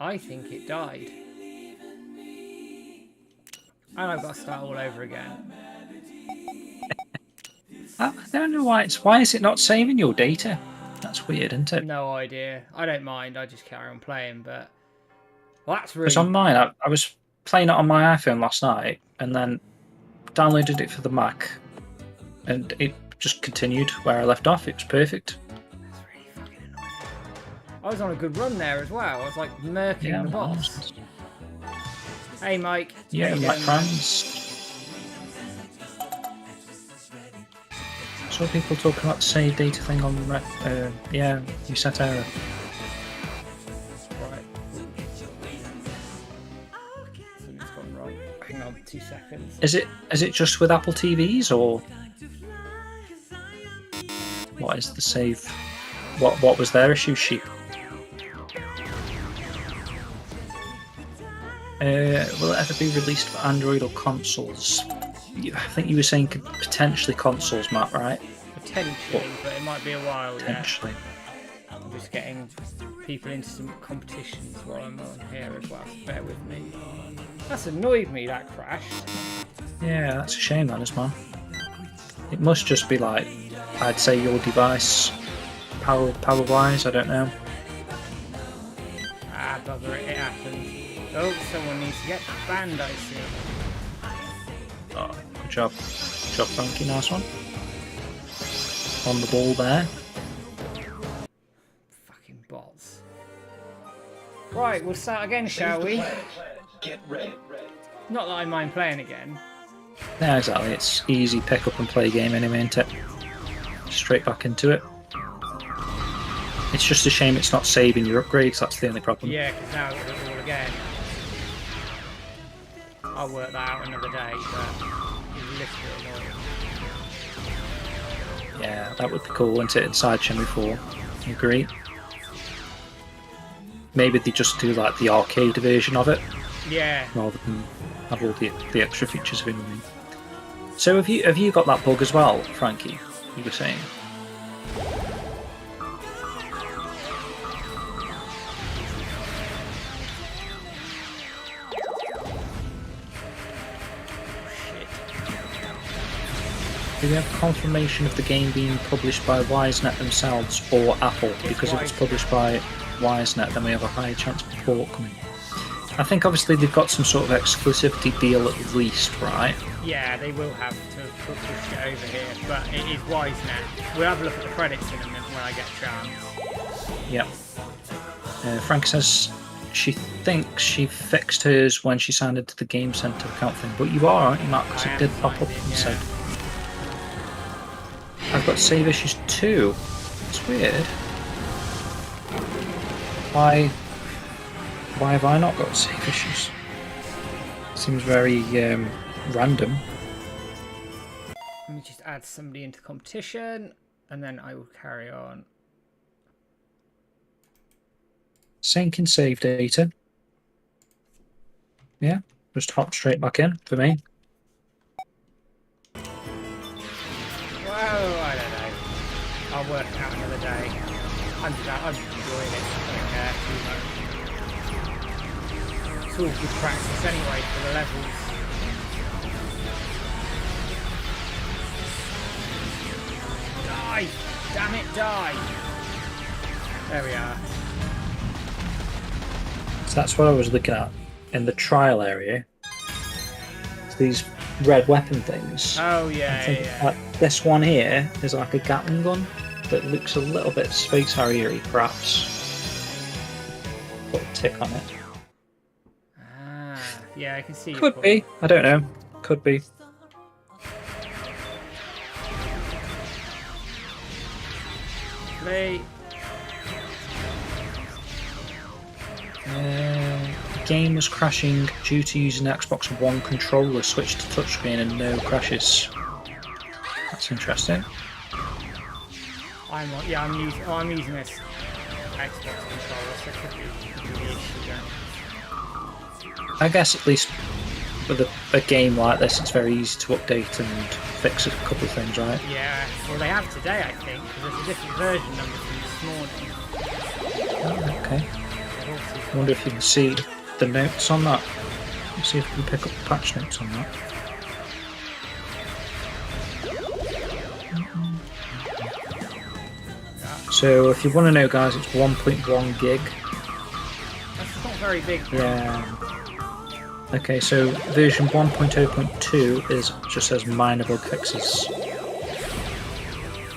I think it died. And I've got to start all over again.
I don't know why is it not saving your data? That's weird, isn't it?
No idea. I don't mind. I just carry on playing, but well, that's really.
Because on mine, I was playing it on my iPhone last night, and then downloaded it for the Mac, and it just continued where I left off. It was perfect.
That's really fucking annoying. I was on a good run there as well. I was like murking the boss. Hey, Mike.
Yeah, Mike Franz. Saw people talking about the save data thing on yeah, you set error.
Right. Something's gone wrong. Hang on 2 seconds.
Is it just with Apple TVs or what is the save? What was their issue, Sheep? Will it ever be released for Android or consoles? I think you were saying potentially consoles, Matt, right?
Potentially, but it might be a while.
Potentially.
Yeah. I'm just getting people into some competitions while I'm on here as well. So bear with me. That's annoyed me. That crashed.
Yeah, that's a shame, that is, man. It must just be like, I'd say your device, power-wise. I don't know.
Ah, bugger it! It happened. Oh, someone needs to get banned. I see.
Oh, good job. Good job, Frankie. Nice one. On the ball there.
Fucking bots. Right, we'll start again, shall we?
Get ready.
Not that I mind playing again.
Yeah, exactly. It's easy pick up and play game anyway, isn't it? Straight back into it. It's just a shame it's not saving your upgrades. That's the only problem.
Yeah, because now I've got it all again. I'll work that out another day, but it's literally annoying.
Yeah, that would be cool, wouldn't it? Inside Shenmue 4. I agree. Maybe they just do like the arcade version of it.
Yeah.
Rather than have all the extra features of it. So have you got that bug as well, Frankie? You were saying. Do we have confirmation of the game being published by WiseNet themselves or Apple? Because if it's published by WiseNet, then we have a higher chance of a port coming. I think obviously they've got some sort of exclusivity deal at least, right?
Yeah, they will have to push it over here, but it is WiseNet. We'll have a look at the credits in a minute when I get a chance.
Yep. Frank says she thinks she fixed hers when she signed into the Game Center account thing, but you are, aren't you, Mark? Because it did pop up and said. I've got save issues too. It's weird. Why have I not got save issues? Seems very random.
Let me just add somebody into competition, and then I will carry on.
Syncing save data. Yeah, just hop straight back in for me.
Well, I don't know. I'll work it out another day. I'm enjoying it. I don't care too much. It's all good practice anyway for the levels. Die! Damn it, die! There we are.
So that's what I was looking at in the trial area. It's these red weapon things.
Oh yeah,
I think
yeah.
like this one here is like a Gatling gun that looks a little bit Space Harrier-y, perhaps. Put a tick on it.
Ah, yeah, I can see.
Could be. I don't know. Could be.
Play.
Game was crashing due to using the Xbox One controller, switched to touchscreen and no crashes. That's interesting.
I'm using this Xbox controller, so it could be the issue there.
I guess at least with a game like this, it's very easy to update and fix a couple of things, right?
Yeah, well they have today, I think, because there's a different version number from this morning.
Oh, okay. I wonder if you can see the notes on that. Let's see if we can pick up the patch notes on that. So if you want to know, guys, it's 1.1 gig.
That's not very big.
Yeah. Okay, so version 1.0.2 is just says minor bug fixes.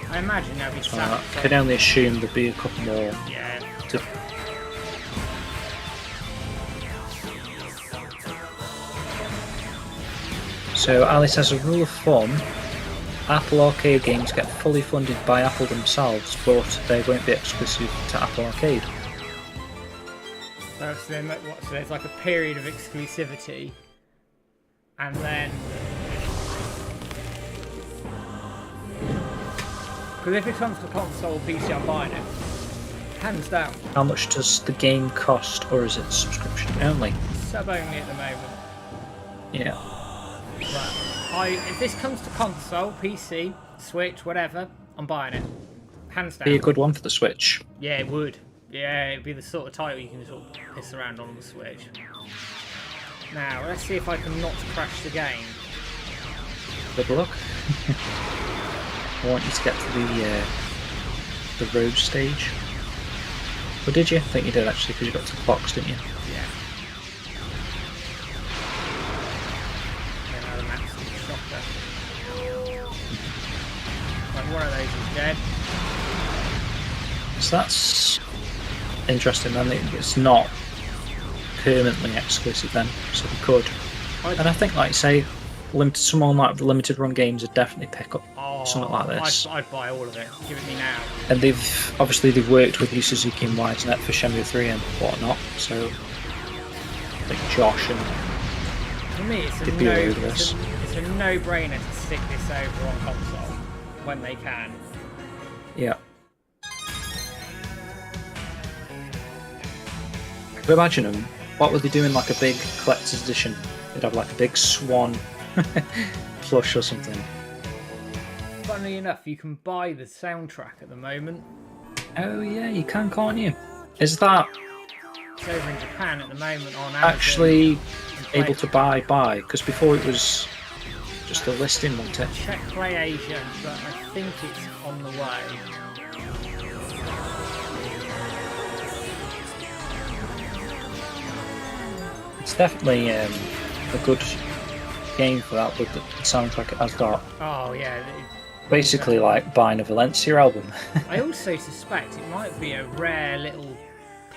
I imagine there'll be
So
some.
I can only assume there'll be a couple more.
Yeah.
To... So Alice has a rule of thumb. Apple Arcade games get fully funded by Apple themselves, but they won't be exclusive to Apple Arcade.
So there's like a period of exclusivity, and then because if it comes to console PC, I'm buying it, hands down.
How much does the game cost, or is it subscription only?
Sub only at the moment.
Yeah.
But if this comes to console, PC, Switch, whatever, I'm buying it, hands down.
Be a good one for the Switch.
Yeah, it would. Yeah, it'd be the sort of title you can sort of piss around on the Switch. Now, let's see if I can not crash the game.
Good luck. I want you to get to the road stage. Or did you? I think you did actually, because you got to the box, didn't you?
Yeah. Now the map's a shocker. Right, one of those is dead.
So that's interesting then. It's not permanently exclusive then, so we could. And I think, like you say, someone like limited run games would definitely pick up something like this.
I'd buy all of it. Give it me now.
And they've worked with Suzuki and WiseNet for Shenmue 3 and whatnot, so I think Josh and
for me, it's a no-brainer to stick this over on console when they can.
Yeah. But imagine them. What would they do in like a big collector's edition? They'd have like a big swan plush or something.
Funnily enough, you can buy the soundtrack at the moment.
Oh yeah, you can, can't you? Is that
It's over in Japan at the moment on Amazon.
actually able to buy? Because before it was just a listing, wasn't it?
Check Play Asia, but I think it's on the way.
It's definitely a good game for that with the soundtrack it has got.
Oh yeah.
Basically like buying a Valencia album.
I also suspect it might be a rare little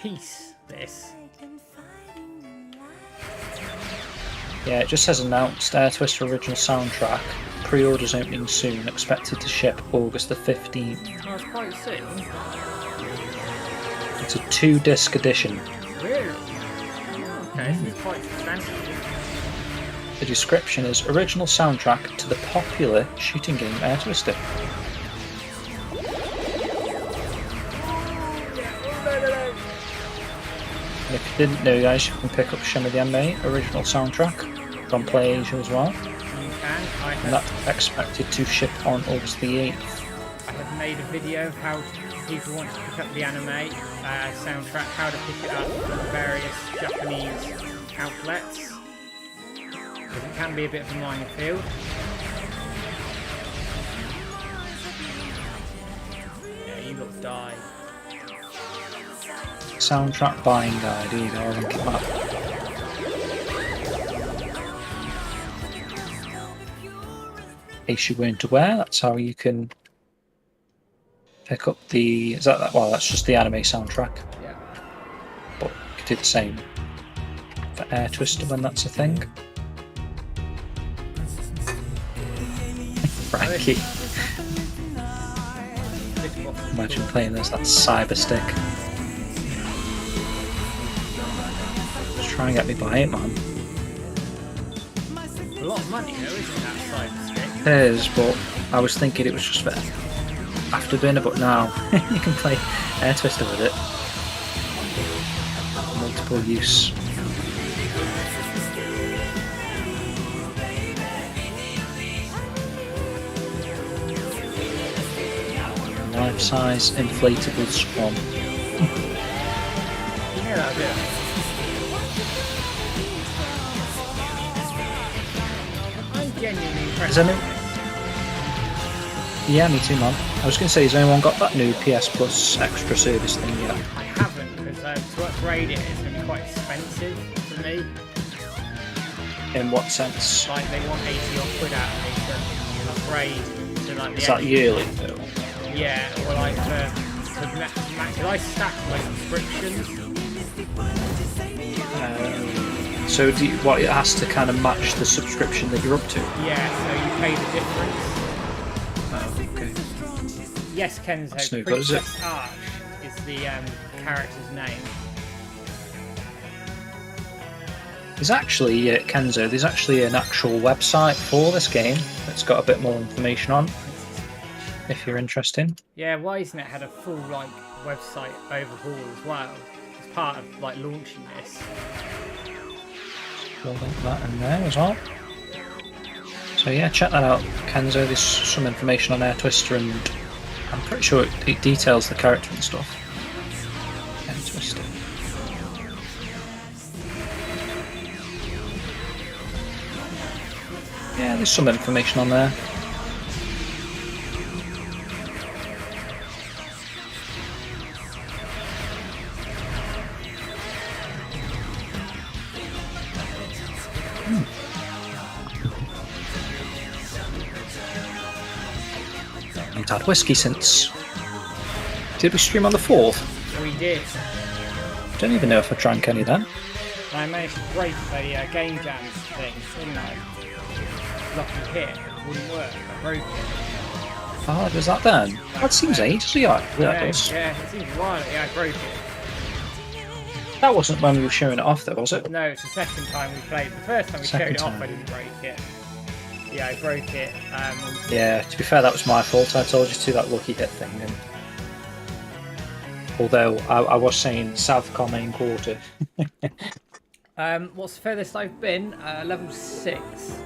piece, this.
Yeah, it just says announced Air Twister original soundtrack. Pre-orders opening soon, expected to ship August the 15th.
Oh, it's quite soon.
It's a 2-disc edition.
Really? Oh, okay, this is quite substantial.
The description is original soundtrack to the popular shooting game Air Twister. And if you didn't know, guys, you can pick up Shenmue Dojo original soundtrack from Play Asia as well.
You can.
And that's expected to ship on August the 8th.
I have made a video of how people want to pick up the anime soundtrack, how to pick it up from various Japanese outlets. Because it can be a bit of a minefield. Yeah, you look die.
Soundtrack buying guide, here you go, I'll link it back. In case you weren't aware, that's how you can pick up the... Is that well, that's just the anime soundtrack.
Yeah.
But you could do the same for Air Twister when that's a thing. Frankie. Imagine playing this, that cyber stick. Just try and get me by it, man.
A lot of money though, isn't that side stick?
It is, but I was thinking it was just for Afterburner, but now you can play Air Twister with it. Multiple use. Life-size inflatable swan.
Yeah, that'd be it. I'm genuinely impressed.
Is anyone... Yeah, me too, man. I was going to say, has anyone got that new PS Plus extra service thing yet?
I haven't, because to upgrade it is going to be quite expensive for me.
In what sense?
Like, they want 80 odd quid out of me to upgrade to like the...
Is that yearly though?
Yeah, or like to max, because I stack my subscriptions.
So do you, what, it has to kind of match the subscription that you're up to?
Yeah, so you pay the difference.
Oh, okay.
Yes, Kenzo,
That's no good, is it?
Princess Arch is the character's name.
There's actually, Kenzo, there's actually an actual website for this game that's got a bit more information on, if you're interested.
Yeah, why isn't it had a full like website overhaul as well? As part of like launching this.
We'll link that in there as well. So yeah, check that out, Kenzo. There's some information on Air Twister, and I'm pretty sure it details the character and stuff. Air Twister. Yeah, there's some information on there. I've had whiskey since... Did we stream on the 4th?
We did.
Don't even know if I drank any then.
I managed to break the game jam thing, didn't I? Lucky hit, it wouldn't work. I broke it.
Oh, does that then? That seems ages ago.
Yeah, it seems a while. Yeah, I broke it.
That wasn't when we were showing it off though, was it?
No, it's the second time we played. The first time we showed it off, I didn't break it. Yeah, I broke it.
Yeah, to be fair, that was my fault. I told you to do that lucky hit thing. And although I was saying South Car main quarter.
What's the furthest I've been? Level 6.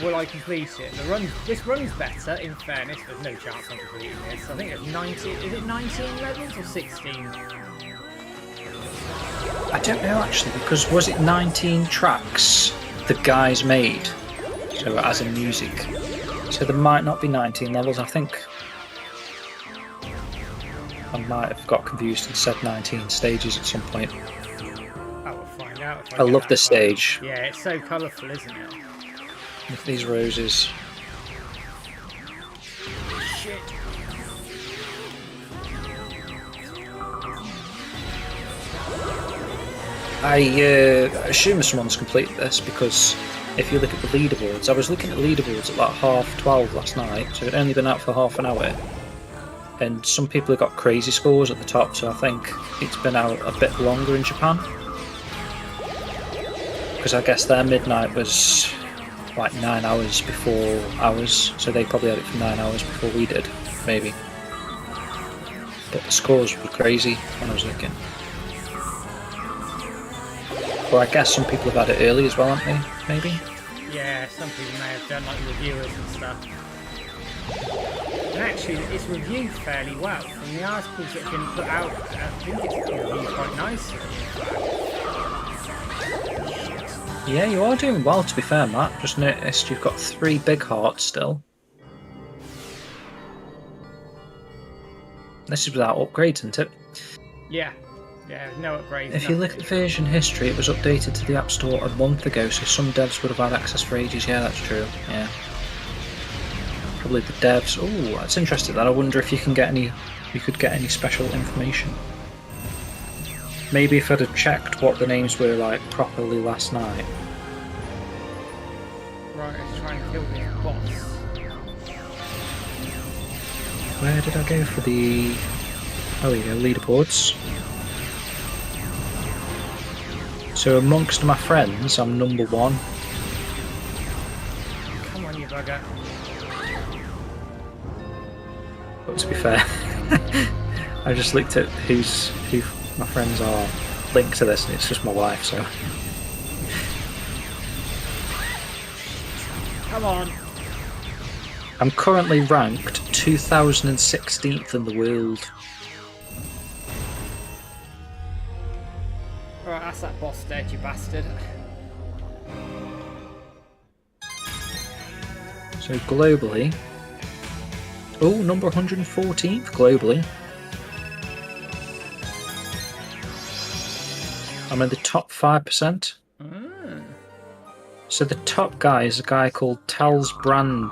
Will I complete it? This run's better, in fairness. There's no chance I'm completing this. I think it's 19. Is it 19 levels or 16?
I don't know actually, because was it 19 tracks the guys made? So as in music. So there might not be 19 levels. I think I might have got confused and said 19 stages at some point.
I will find out. If
I love this stage.
Yeah, it's so colourful, isn't it?
With these roses.
Shit.
I assume someone's completed this because if you look at the leaderboards, I was looking at leaderboards at like 12:30 last night, so it'd only been out for half an hour. And some people have got crazy scores at the top, so I think it's been out a bit longer in Japan. Because I guess their midnight was like 9 hours before ours, so they probably had it for 9 hours before we did, maybe. But the scores were crazy when I was looking. Well, I guess some people have had it early as well, haven't they? Maybe?
Yeah, some people may have done like reviewers and stuff. And actually, it's reviewed fairly well. From the articles that have been put out, I think it's reviewed quite nicely.
Yeah, you are doing well, to be fair, Matt. Just noticed you've got 3 big hearts still. This is without upgrades, isn't it?
Yeah. Yeah, no upgrades.
If you look at version history, it was updated to the App Store a month ago, so some devs would have had access for ages. Yeah, that's true. Yeah. Probably the devs. Oh, that's interesting. That I wonder if you could get any special information. Maybe if I'd have checked what the names were like properly last night.
Right, let's try and kill this boss.
Where did I go for the... Oh, here you go, leaderboards. So amongst my friends, I'm number 1.
Come on, you bugger.
But to be fair, I just looked at who my friends are linked to this, and it's just my wife, so...
Come on.
I'm currently ranked 2016th in the world.
Alright, that's that boss dead, you bastard.
So globally... Oh, number 114th globally. I'm in the top 5%.
Mm.
So the top guy is a guy called Tals Brand.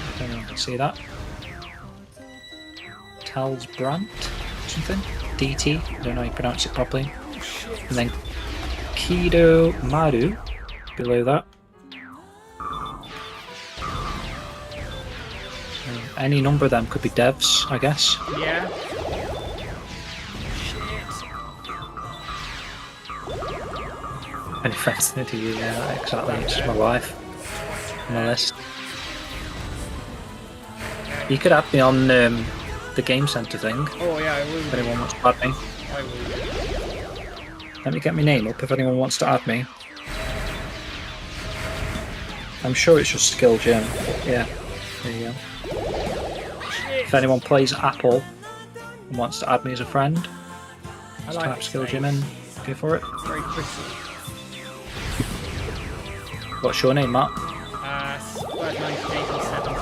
I don't know if you can see that. Tals Brand? Something? DT? I don't know how you pronounce it properly. And then Kido Maru below that. Any number of them could be devs, I guess.
Yeah.
Any friends to you? Yeah, exactly. It's just my wife on my list. You could add me on the Game Centre thing.
Oh yeah, I will.
If anyone wants to add me.
I will.
Let me get my name up if anyone wants to add me. I'm sure it's just Skill Gym. Yeah, there you go. If anyone plays Apple and wants to add me as a friend, just type Skill Gym in. Go for it.
Very pretty.
What's your name, Matt?
1987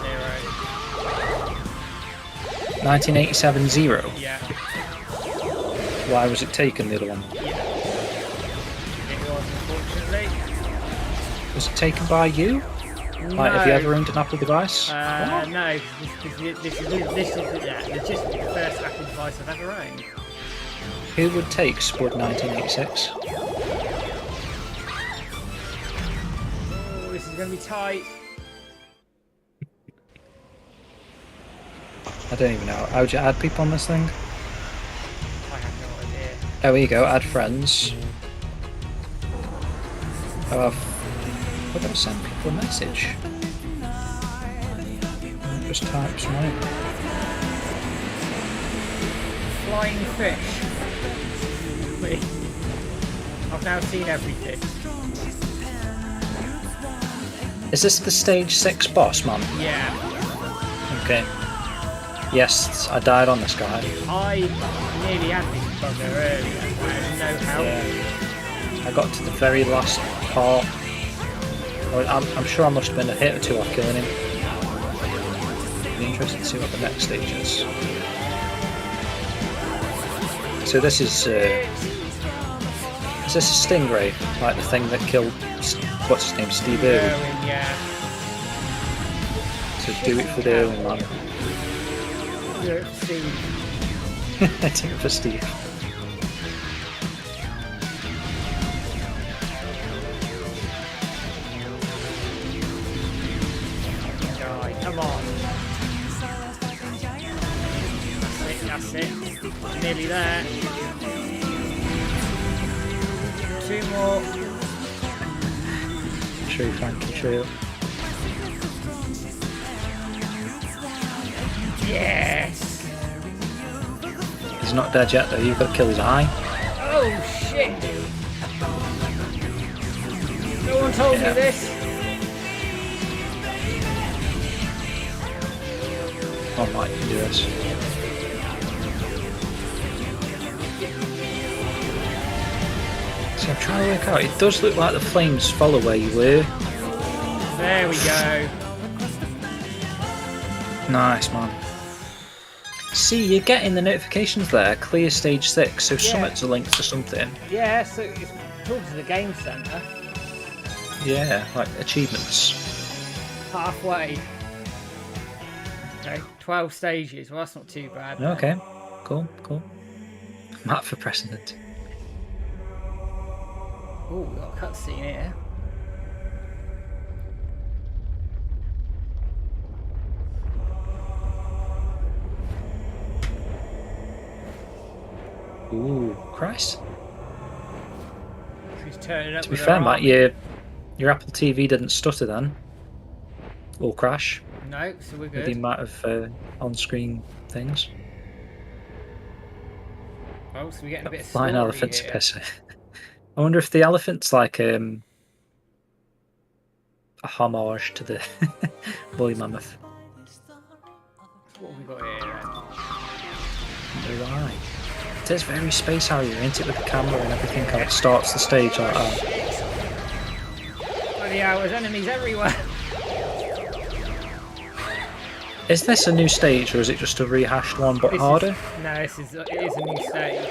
0.
1987 0.
Yeah.
Why was it taken, the other one?
Yeah. It was, unfortunately.
Was it taken by you?
No.
Like, have you ever owned an Apple device?
No. This is logistically the first Apple device I've ever owned.
Who would take Spud 1986?
Oh, this is going to be tight.
I don't even know. How would you add people on this thing? Oh, here you go. Add friends. Oh, I've got to send people a message. Just type something.
Flying fish. Wait. I've now seen everything.
Is this the stage 6 boss, man?
Yeah.
Okay. Yes, I died on this guy.
I nearly had this bugger earlier. I had no help.
Yeah. I got to the very last part. Well, I'm sure I must have been a hit or two off killing him. Be interested to see what the next stage is. So this is this a stingray, like the thing that killed what's his name, Steve Irwin?
Yeah.
So do it for the Irwin, man.
Do it for Steve.
Do it for Steve.
Right, come on. That's it. Nearly there. 2 more.
True, Frankie, true.
Yes!
He's not dead yet though, you've got to kill his eye.
Oh shit! No one told me this.
Oh my, you can do this. See, I'm trying to work out, it does look like the flames follow where you were.
There we go.
Nice, man. See, you're getting the notifications there, clear stage 6, so something's a link to something.
Yeah, so it's talking to the game centre.
Yeah, like achievements.
Halfway. Okay, 12 stages. Well, that's not too bad.
Okay, cool. Map for precedent.
Oh, we've got a cutscene here.
Ooh, Christ.
She's turning up.
To be fair, Matt, your Apple TV didn't stutter then. Or crash.
No, so we're
With
good.
the amount of on-screen things.
Oh, so we're getting a bit of
Flying
story
elephants
here.
piss. I wonder if the elephant's like a homage to the woolly mammoth.
What have we got here then?
Right. It is very Space Harrier, isn't it, with the camera and everything how it starts the stage like that.
Bloody hell, there's enemies everywhere.
Is this a new stage or is it just a rehashed one but harder?
No, it is a new stage.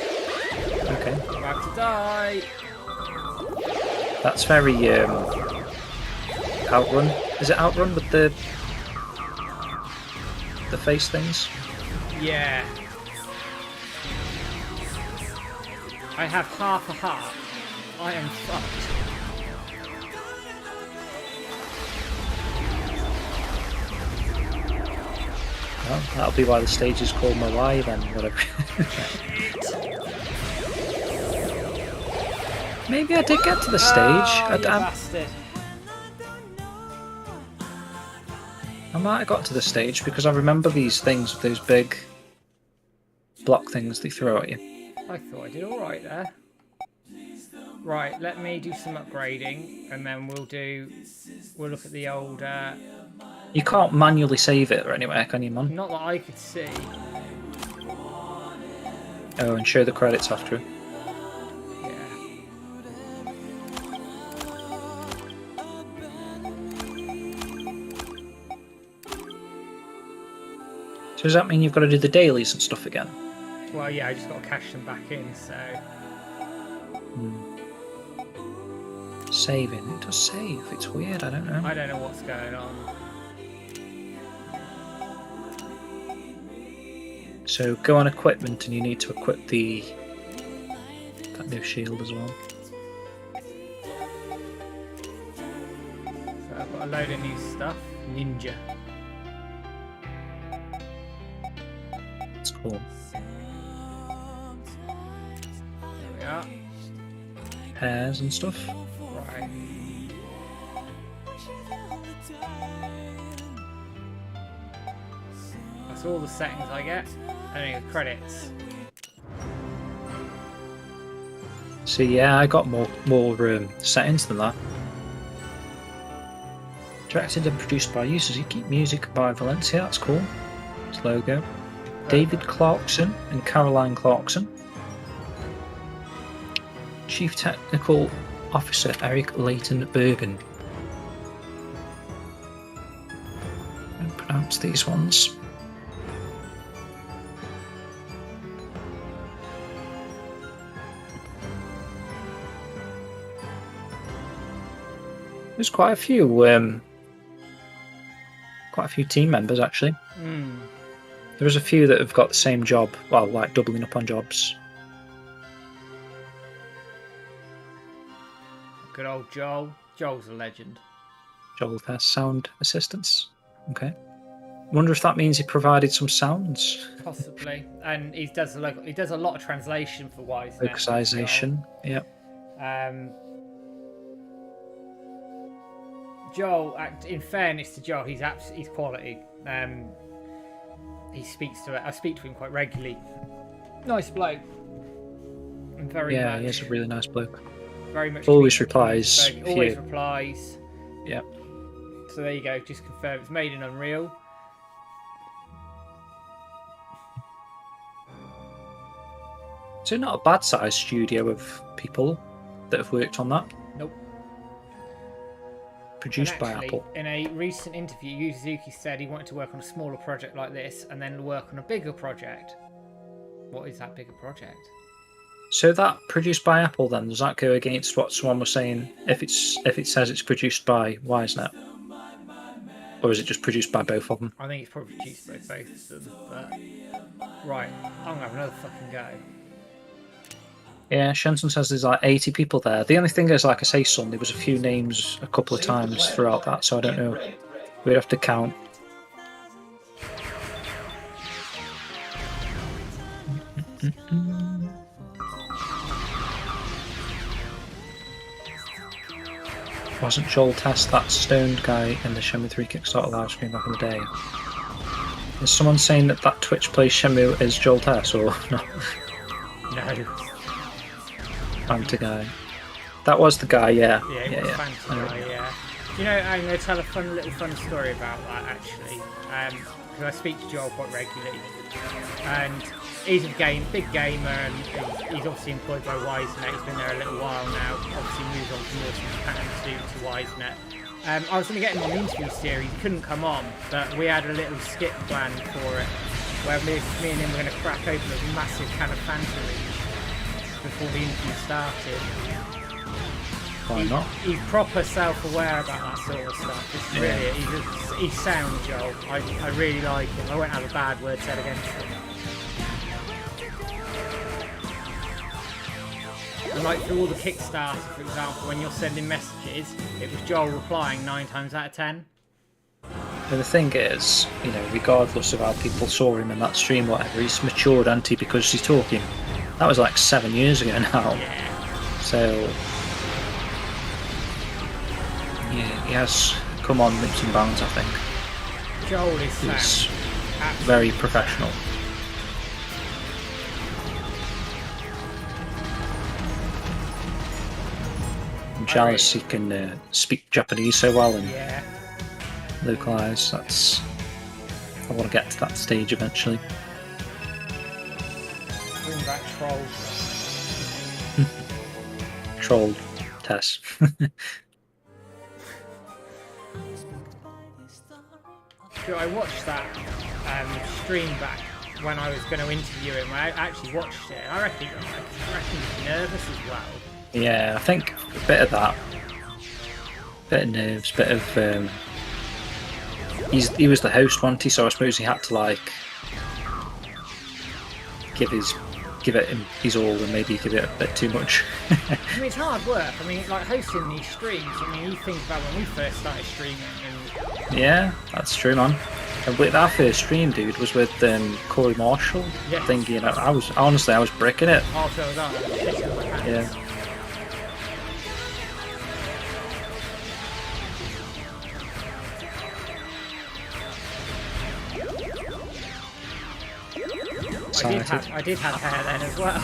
Okay.
I'm about to die.
That's very Outrun. Is it Outrun with the face things?
Yeah. I have half a heart. I am fucked.
Well, that'll be why the stage is called Malai then, whatever. Maybe I did get to the stage.
Oh, you bastard.
I might have got to the stage because I remember these things with those big block things they throw at you.
I thought I did alright there. Right, let me do some upgrading and then we'll look at the old
You can't manually save it or anywhere, can you, man?
not that I could see.
Oh, and show the credits after it.
Yeah.
So does that mean you've got to do the dailies and stuff again?
Well, yeah, I just got to cash them back in, so...
Saving. It does save. It's weird, I don't know.
I don't know what's going on.
So go on equipment and you need to equip that new shield as well.
So I've got a load of new stuff. Ninja.
It's cool.
we are.
Hairs and stuff.
Right. That's all the settings I get. And then the credits.
So yeah, I got more settings than that. Directed and produced by Suzuki, music by Valencia, that's cool. His logo. David Clarkson and Caroline Clarkson. Chief Technical Officer Eric Leighton Bergen. I don't pronounce these ones. There's quite a few team members actually. There's a few that have got the same job, well, like doubling up on jobs.
Good old Joel. Joel's a legend.
Joel has sound assistance. Okay. Wonder if that means he provided some sounds.
Possibly. And he does a lot of translation for Wise.
Localization. Yep.
Joel, in fairness to Joel, he's quality. He speaks to it. I speak to him quite regularly. Nice bloke. And very much.
He's a really nice bloke.
Very much.
Always replies.
Always replies.
Yep.
So there you go. Just confirm it's made in Unreal.
So not a bad sized studio of people that have worked on that.
Nope.
Produced by Apple.
In a recent interview, Yu Suzuki said he wanted to work on a smaller project like this and then work on a bigger project. What is that bigger project?
So that produced by Apple, then does that go against what someone was saying? If it says it's produced by WiseNet, or is it just produced by both of them?
I think it's probably produced by both of them. But right, I'm gonna have another fucking go.
Yeah, Shenson says there's like 80 people there. The only thing is, like I say, son, there was a few names a couple of times throughout that, so I don't know. We'd have to count. Wasn't Joel Test that stoned guy in the Shenmue 3 Kickstarter live stream back in the day? Is someone saying that Twitch plays Shenmue is Joel Test, or no?
No.
Fanta guy. That was the guy, yeah.
Yeah, it was Fanta guy, yeah. You know, I'm going to tell a fun story about that, actually. Because I speak to Joel quite regularly. And he's a big gamer, and he's obviously employed by WiseNet. He's been there a little while now. Obviously moved on from Northern Japan to WiseNet. I was going to get him on the interview series. He couldn't come on, but we had a little skit planned for it, where me and him were going to crack open a massive can of Fanta before the interview started.
Why not?
He's proper self-aware about that sort of stuff. It's really, he's sound, Joel. I really like him. I won't have a bad word said against him. And like through all the Kickstarter, for example, when you're sending messages, it was Joel replying 9 times out of 10.
But the thing is, you know, regardless of how people saw him in that stream, whatever, he's matured, hasn't he? Because he's talking. That was like 7 years ago now.
Yeah.
So, yeah, he has come on leaps and bounds, I think.
Joel is
He's very professional. I'm jealous he can speak Japanese so well and localise. I want to get to that stage eventually.
Bring back trolls.
Troll Tess.
So I watched that stream back when I was going to interview him. I actually watched it. I reckon he's nervous as well.
Yeah, I think a bit of that. Bit of nerves, bit of... He was the host, wasn't he? So I suppose he had to, like, give it his all and maybe give it a bit too much.
I mean, it's hard work. I mean, like, hosting these streams, I mean, you think about when we first started streaming and...
Yeah, that's true, man. And with our first stream, dude, was with Corey Marshall.
Yes.
Thinking, I was bricking it.
Oh, so was that.
Yeah.
I did have hair then as well.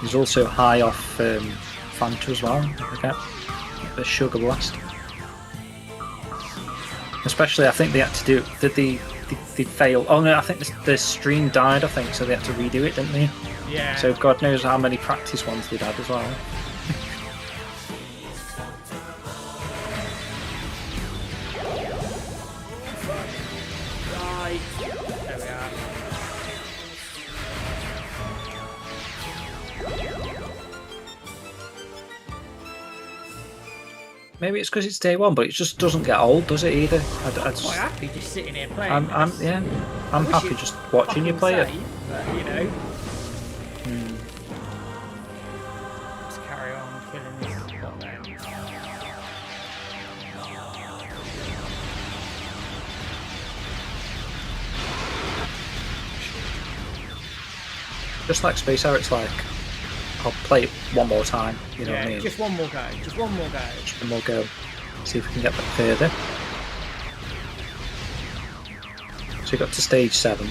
He's also high off Fanta as well. I forget the Sugar Blast. Especially, I think they had to do. Did they fail? Oh no, I think the stream died. I think so. They had to redo it, didn't they?
Yeah.
So God knows how many practice ones they'd had as well.
Right. There we are.
Maybe it's because it's day one, but it just doesn't get old, does it either?
I'm quite happy just sitting here playing.
I'm happy just watching you play it.
But, you know. Let's carry on killing this bot then.
Just like Space Harrier, it's like I'll play it one more time. You know what I mean?
Just one more go. Just one more go.
Just one more go. See if we can get that further. So we got to stage 7.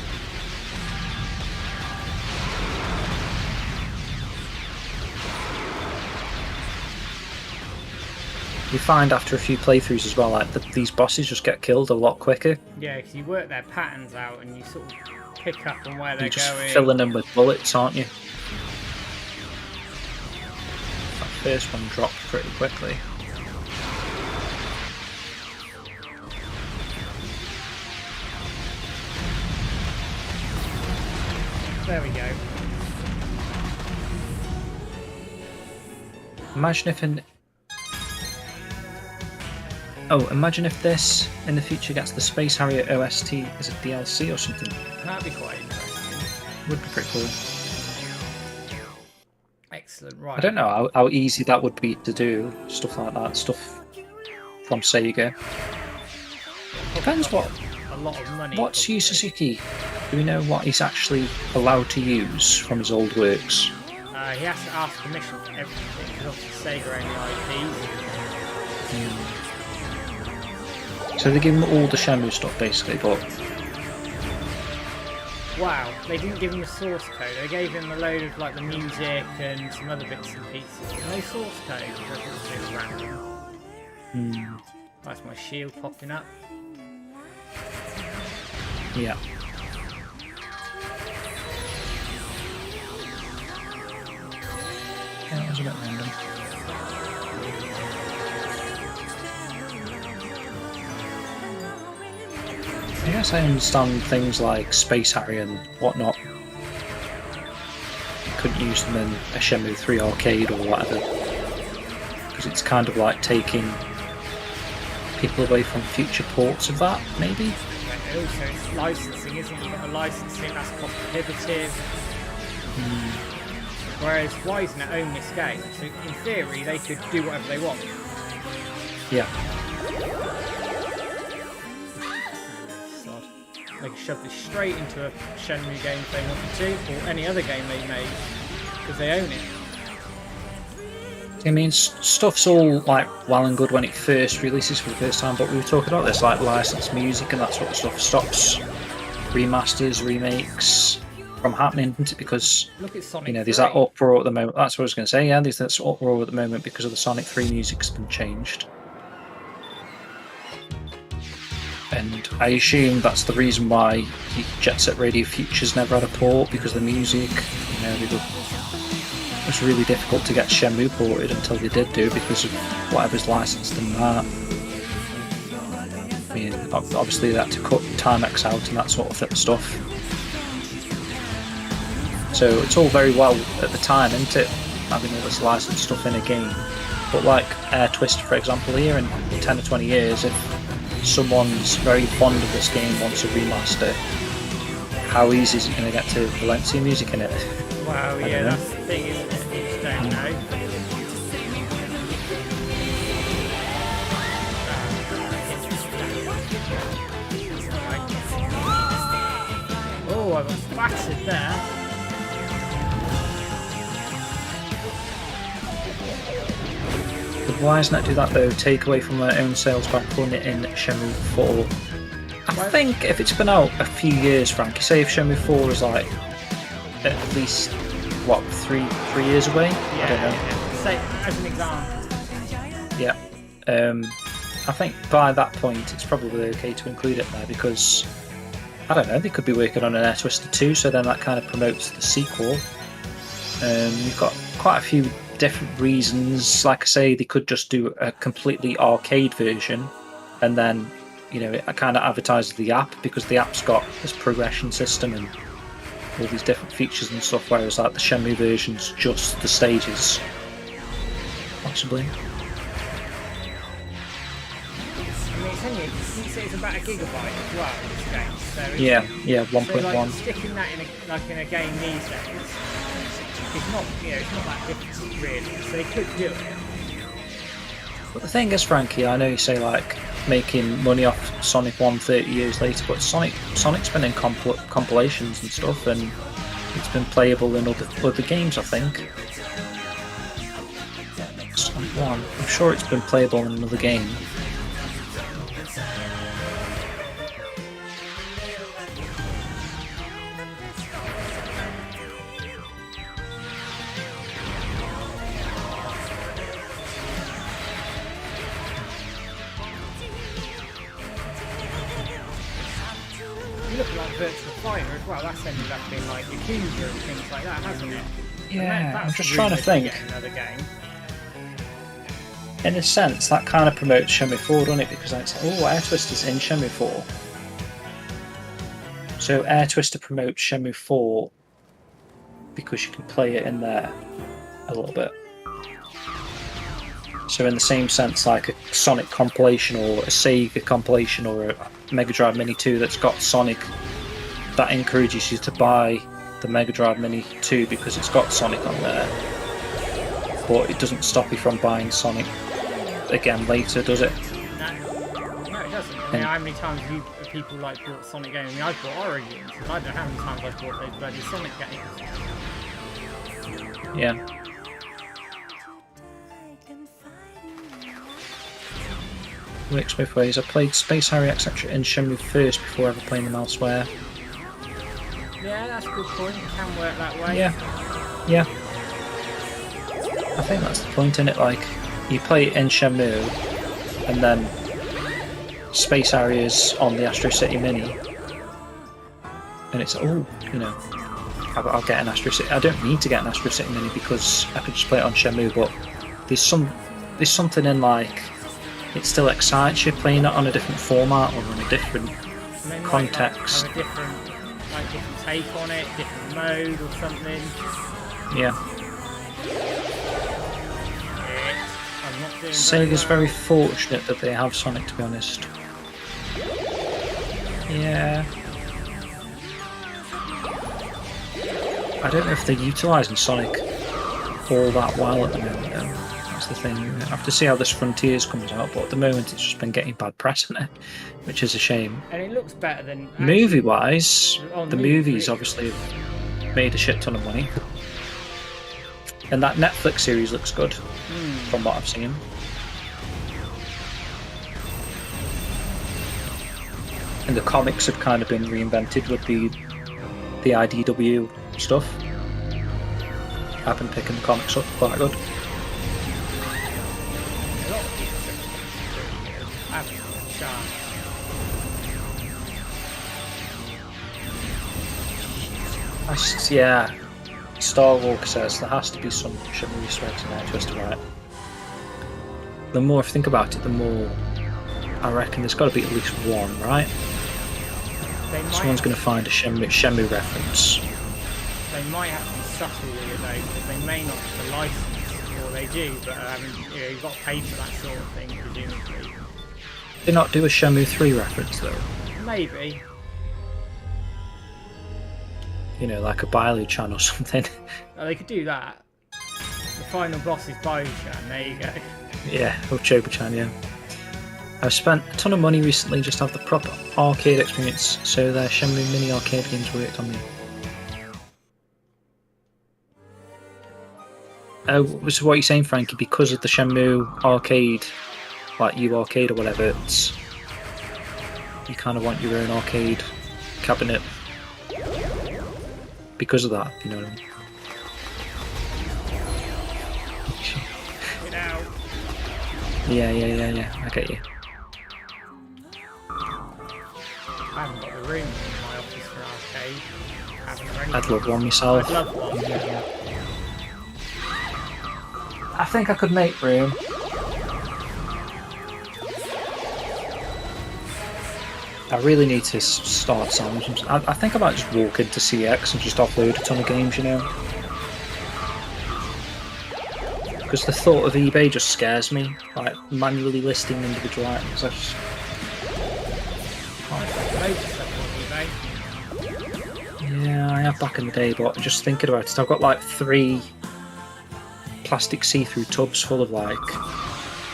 You find after a few playthroughs as well, like these bosses just get killed a lot quicker.
Yeah, because you work their patterns out and you sort of pick up on where they're
You're just
going.
filling them with bullets, aren't you? That first one dropped pretty quickly.
There we go.
Imagine if this in the future gets the Space Harrier OST as a DLC or something.
That'd be quite interesting.
Would be pretty cool.
Excellent, right.
I don't know how easy that would be to do, stuff like that, stuff from Sega. Depends what.
A lot of money.
What's
probably.
Yu Suzuki? Do we know what he's actually allowed to use from his old works?
He has to ask permission for everything because obviously Sega own the IPs.
So they give him all the Shenmue stuff basically, but
Wow, they didn't give him a source code. They gave him a load of like the music and some other bits and pieces. No source code. Which is random. That's my shield popping up.
yeah. Yeah, that was a bit random. I guess I understand things like Space Harrier and whatnot. You couldn't use them in a Shenmue 3 arcade or whatever. Because it's kind of like taking people away from future ports of that, maybe?
But also, it's licensing, isn't it? You've got a licensing that's cost prohibitive. Whereas, why isn't it own this game? So, in theory, they could do whatever they want.
Yeah.
Sod. They could shove this straight into a Shenmue game if they wanted to, or any other game they made, because they own it.
I mean, stuff's all like well and good when it first releases for the first time, but we were talking about this, like licensed music and that sort of stuff stops remasters, remakes from happening, isn't it? Because
Look at Sonic
there's
3.
that uproar at the moment. That's what I was going to say. Yeah, there's that uproar at the moment because of the Sonic 3 music's been changed, and I assume that's the reason why Jet Set Radio Future's never had a port, because the music, it was really difficult to get Shenmue ported until they did do, because of whatever's licensed in that. I mean, obviously they had to cut Timex out and that sort of stuff. So it's all very well at the time, isn't it, having all this licensed stuff in a game. But like Air Twister, for example, here in 10 or 20 years, if someone's very fond of this game, wants a remaster, how easy is it going to get to Valencia music in it?
Wow, yeah, that's the thing, isn't it? You just don't know. I got splattered there.
Why doesn't that do that though? Take away from their own sales by putting it in Shenmue 4. I think if it's been out a few years, Frankie, say if Shenmue 4 is like at least what, three years away?
Yeah,
I don't know.
yeah. Say, as an example.
Yeah. I think by that point it's probably okay to include it there because I don't know, they could be working on an Air Twister 2, so then that kind of promotes the sequel. You've got quite a few different reasons. Like I say, they could just do a completely arcade version and then, you know, it kind of advertises the app because the app's got this progression system and all these different features and stuff, whereas like the Shenmue version's just the stages. Possibly.
I mean, it's about a gigabyte as well, this game. So
yeah, 1.1.
So like, sticking that in a game these days, it's not, you know, it's not that difficult really. So they could do it.
But the thing is, Frankie, I know you say like making money off Sonic 1 30 years later, but Sonic's been in compilations and stuff, and it's been playable in other games, I think. Sonic 1, I'm sure it's been playable in another game.
Virtual Fighter as well, that's ended up being like Yakuza and things like that, hasn't it?
Yeah, I'm just trying to think.
Another game.
In a sense, that kind of promotes Shenmue 4, doesn't it? Because it's like, oh, Air Twister's in Shenmue 4. So Air Twister promotes Shenmue 4 because you can play it in there a little bit. So in the same sense, like a Sonic compilation or a Sega compilation or a Mega Drive Mini 2 that's got Sonic, that encourages you to buy the Mega Drive Mini 2 because it's got Sonic on there. But it doesn't stop you from buying Sonic again later, does it?
No, it doesn't. I mean, how many times have people like bought Sonic games? I mean, I've bought Origins, and I don't know how many times I've bought those bloody Sonic games.
Yeah. Works both ways. I played Space Harrier etc. in Shenmue first before ever playing them elsewhere.
Yeah, that's a good point. It can work that way.
Yeah. I think that's the point, in it. Like, you play it in Shenmue, and then Space Harrier's on the Astro City Mini, and it's you know, I'll get an Astro City. I don't need to get an Astro City Mini because I could just play it on Shenmue. But there's something in like. It still excites you playing it on a different format or in a different context.
Have a different take on it, different mode or something.
Yeah.
I'm not doing
Sega's very fortunate that they have Sonic, to be honest. Yeah. I don't know if they're utilising Sonic all that well at the moment, though. The thing. I have to see how this Frontiers comes out, but at the moment it's just been getting bad press, hasn't it? Which is a shame.
And it looks better than
movie wise. The movies
really.
Obviously have made a shit ton of money, and that Netflix series looks good from what I've seen. And the comics have kind of been reinvented with the IDW stuff. I've been picking the comics up quite good. Yeah, Starwalker says there has to be some Shenmue Easter in there, just right. The more I think about it, the more I reckon there's got to be at least one, right? Someone's going to find a Shenmue reference.
They might have to be subtle with it though, because they may not have the license, or they do, but you know, you've got to pay for that sort of thing, presumably.
They not do a Shenmue 3 reference though?
Maybe.
You know, like a Bailu-chan or something.
Oh, they could do that. The final boss is Bailu-chan, there you go.
Yeah, or Choba-chan, yeah. I've spent a ton of money recently just to have the proper arcade experience, so their Shenmue mini arcade games worked on me. Oh, so what are you saying, Frankie? Because of the Shenmue arcade, like U Arcade or whatever, you kind of want your own arcade cabinet because of that, you know what I mean?
Get out.
Yeah, I get you.
I haven't got the room in my office for arcade.
I'd love one myself.
I'd love one. Yeah.
I think I could make room. I really need to start selling some. I think I might just walk into CX and just offload a ton of games, you know. Because the thought of eBay just scares me. Like manually listing individual items. I just. Yeah, I have back in the day, but just thinking about it, I've got like 3 plastic see-through tubs full of like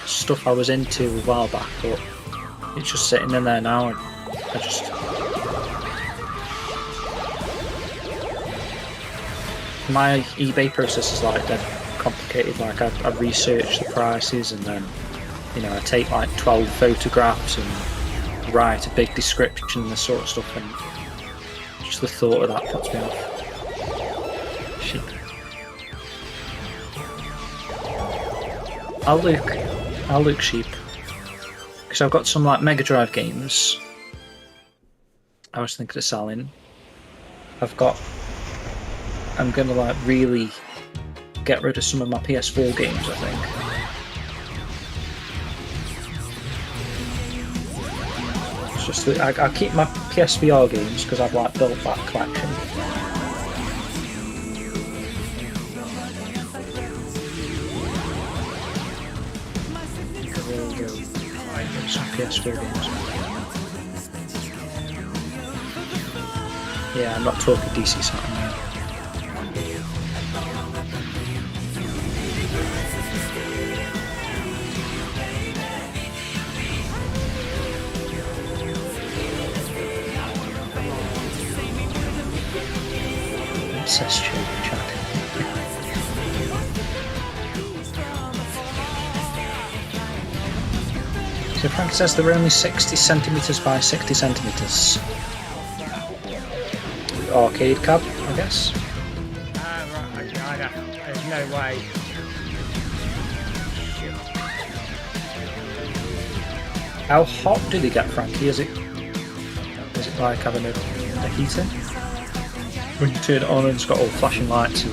stuff I was into a while back, but it's just sitting in there now, and I just. My eBay process is like dead complicated. Like I research the prices, and then I take like 12 photographs and write a big description and this sort of stuff, and just the thought of that puts me off. Shit. I'll look cheap. Because I've got some like Mega Drive games I was thinking of selling. I'm gonna like really get rid of some of my PS4 games, I think. It's just that I keep my PSVR games because I've like built that collection. Some PS4 games. Yeah, I'm not talking DC Saturn now. Incest children chatting. So Frank says they're only 60 centimetres by 60 centimetres. Arcade cab, I guess.
Right, okay, there's no way.
How hot did he get, Frankie? Is it like having a heater? When you turn it on and it's got all flashing lights, or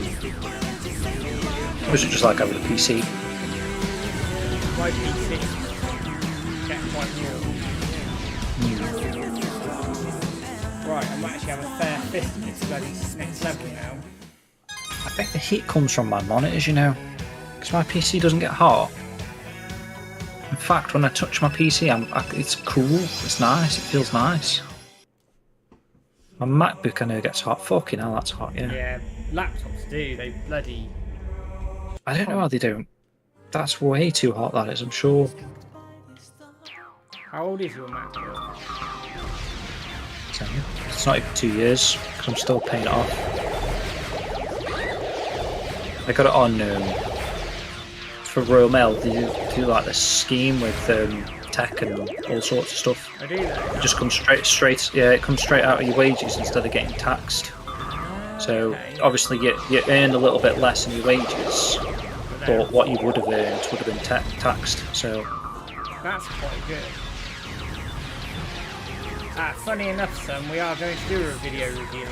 is it just like having a PC?
My PC get quite warm. Right, I might actually have a fair fist in this bloody next level now.
I think the heat comes from my monitors, you know, because my PC doesn't get hot. In fact, when I touch my PC, it's cool, it's nice, it feels nice. My MacBook, I know, gets hot. Fucking hell, that's hot, yeah.
Yeah, laptops do, they bloody...
I don't know how they don't. That's way too hot, that is, I'm sure.
How old is your MacBook?
It's not even 2 years, because I'm still paying it off. I got it on for Royal Mail. They do like this scheme with tech and all sorts of stuff.
I do that.
It just comes straight. Yeah, it comes straight out of your wages instead of getting taxed. So
Okay.
obviously you earn a little bit less in your wages, but what you would have earned would have been taxed. So
That's quite good. Funny enough, son, we are going to do a video review.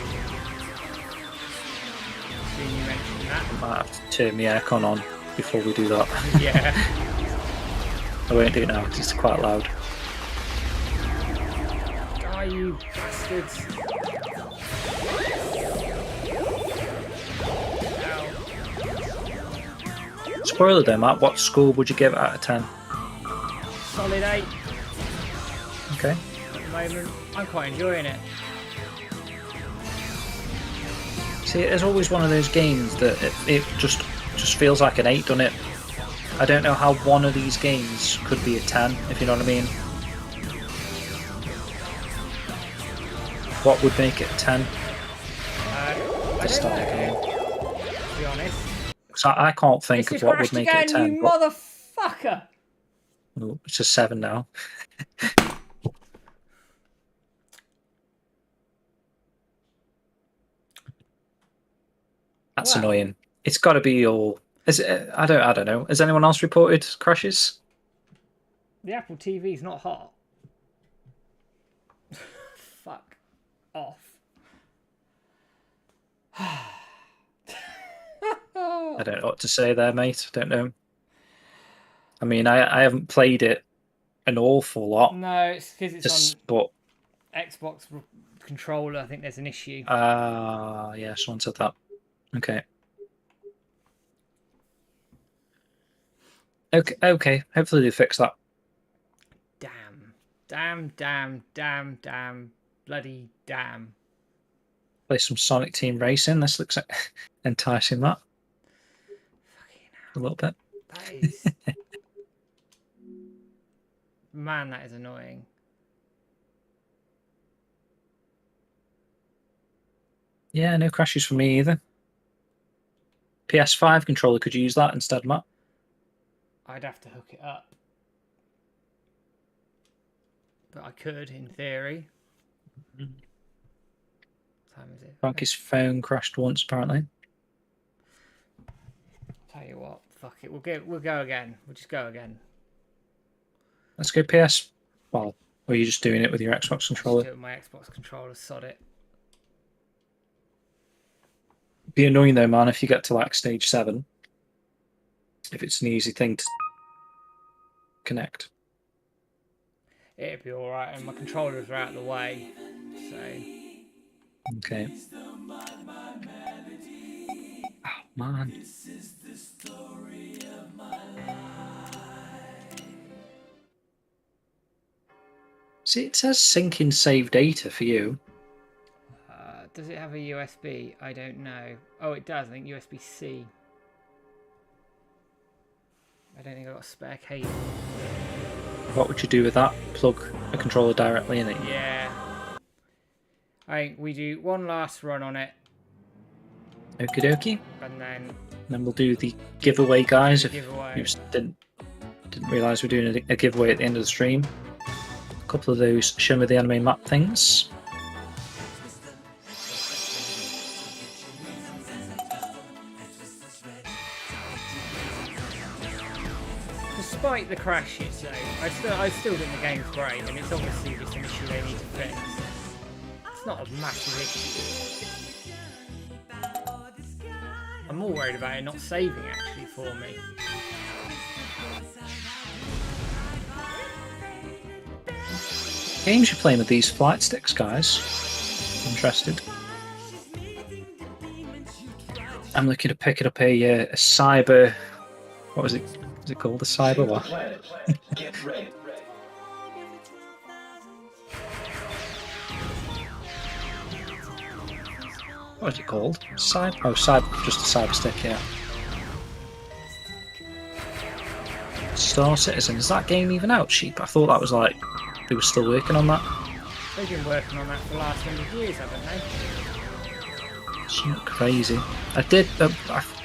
Seeing you mentioned that.
I might have to turn my aircon on before we do that.
Yeah.
I won't do it now because it's quite loud.
Die, you bastards. Ow.
Spoiler though, Matt, what score would you give it out of 10?
Solid 8
Okay.
at the moment. I'm quite enjoying it.
See, it's always one of those games that it just feels like an 8, doesn't it? I don't know how one of these games could be a 10, if you know what I mean. what would make it a 10
I
to
don't
start a
know,
game?
to be honest.
So I can't think
It's
of
just
what would
crashed
make
again,
it a 10.
you
But,
motherfucker!
oh, it's a 7 now. That's
Well,
annoying. It's got to be all. I don't know. Has anyone else reported crashes?
the Apple TV's not hot. Fuck off.
I don't know what to say there, mate. I don't know. I mean, I haven't played it an awful lot.
No, it's because it's on
But
Xbox controller. I think there's an issue.
yeah, someone said that. Okay. Okay. Hopefully they fix that.
Damn. Bloody damn.
Play some Sonic Team Racing. This looks enticing, that. A little bit.
That is... Man, that is annoying.
Yeah, no crashes for me either. PS5 controller, could you use that instead, Matt?
I'd have to hook it up. But I could, in theory. What time is it?
Frankie's phone crashed once, apparently.
Tell you what, fuck it. We'll go again. We'll just go again.
Let's go PS. Well, or are you just doing it with your Xbox controller?
Just do it with my Xbox controller, sod it.
Be annoying though, man, if you get to like stage 7. If it's an easy thing to connect.
It'd be alright, and my controllers are out of the way, so...
Okay. Oh, man. See, it says syncing save data for you.
Does it have a USB? I don't know. Oh, it does. I think USB-C. I don't think I've got a spare cable.
What would you do with that? Plug a controller directly in it?
Yeah. I think we do one last run on it.
Okie dokie.
And
then we'll do the giveaway, guys. If
giveaway.
you didn't realise we're doing a giveaway at the end of the stream. A couple of those Show Me the Anime map things.
Despite the crashes, though, I still think the game's great, and it's obviously just an issue they need to fix. It's not a massive issue. I'm more worried about it not saving actually for me.
Games you're playing with these flight sticks, guys? Interested? I'm looking to pick it up a cyber. What was it? Is it called a cyber what? What is it called? Cyber? Oh, cyber. Just a cyber stick, yeah. Star Citizen. Is that game even out, Sheep? I thought that was like they were still working on that.
They've been working on that for the last 100 years, haven't they?
Something crazy. I did.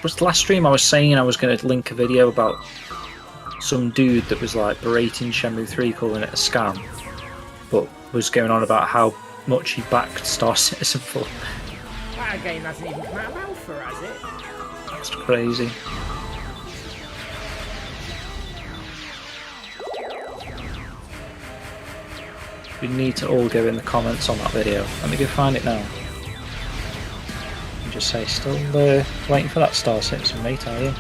Was the last stream I was saying I was going to link a video about some dude that was like berating Shenmue 3, calling it a scam, but was going on about how much he backed Star Citizen for.
That game hasn't even come out of alpha, has it?
That's crazy. We need to all go in the comments on that video. Let me go find it now. And just say, still waiting for that Star Citizen, mate, are you?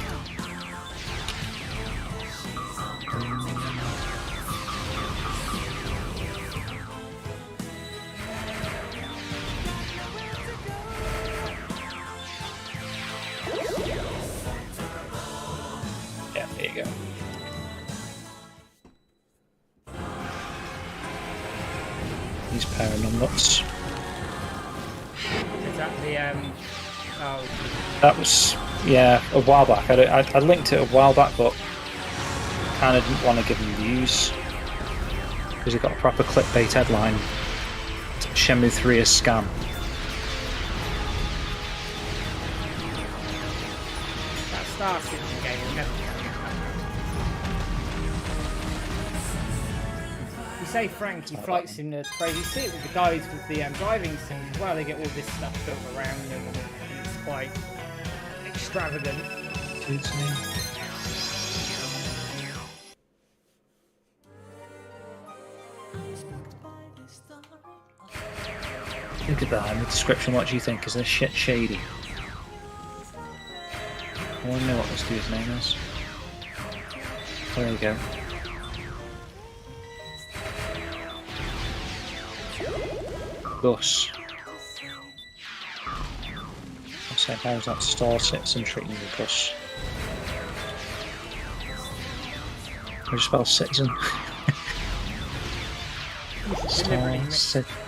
Yeah, there you go. These pair of numbnuts.
Is that the oh,
That was, yeah, a while back. I linked it a while back, but kind of didn't want to give them views because it got a proper clickbait headline Shenmue 3 a scam?
That Star Citizen game will never be You say Frankie Flight Simulator crazy. You see it with the guys with the driving sims as well. They get all this stuff built around them, and it's quite extravagant.
Look at that in the description. What do you think? Is this shit shady? I want to know what this dude's name is. There we go. Gus. I said, how's that Star Citizen treating you, Gus? How do you spell citizen?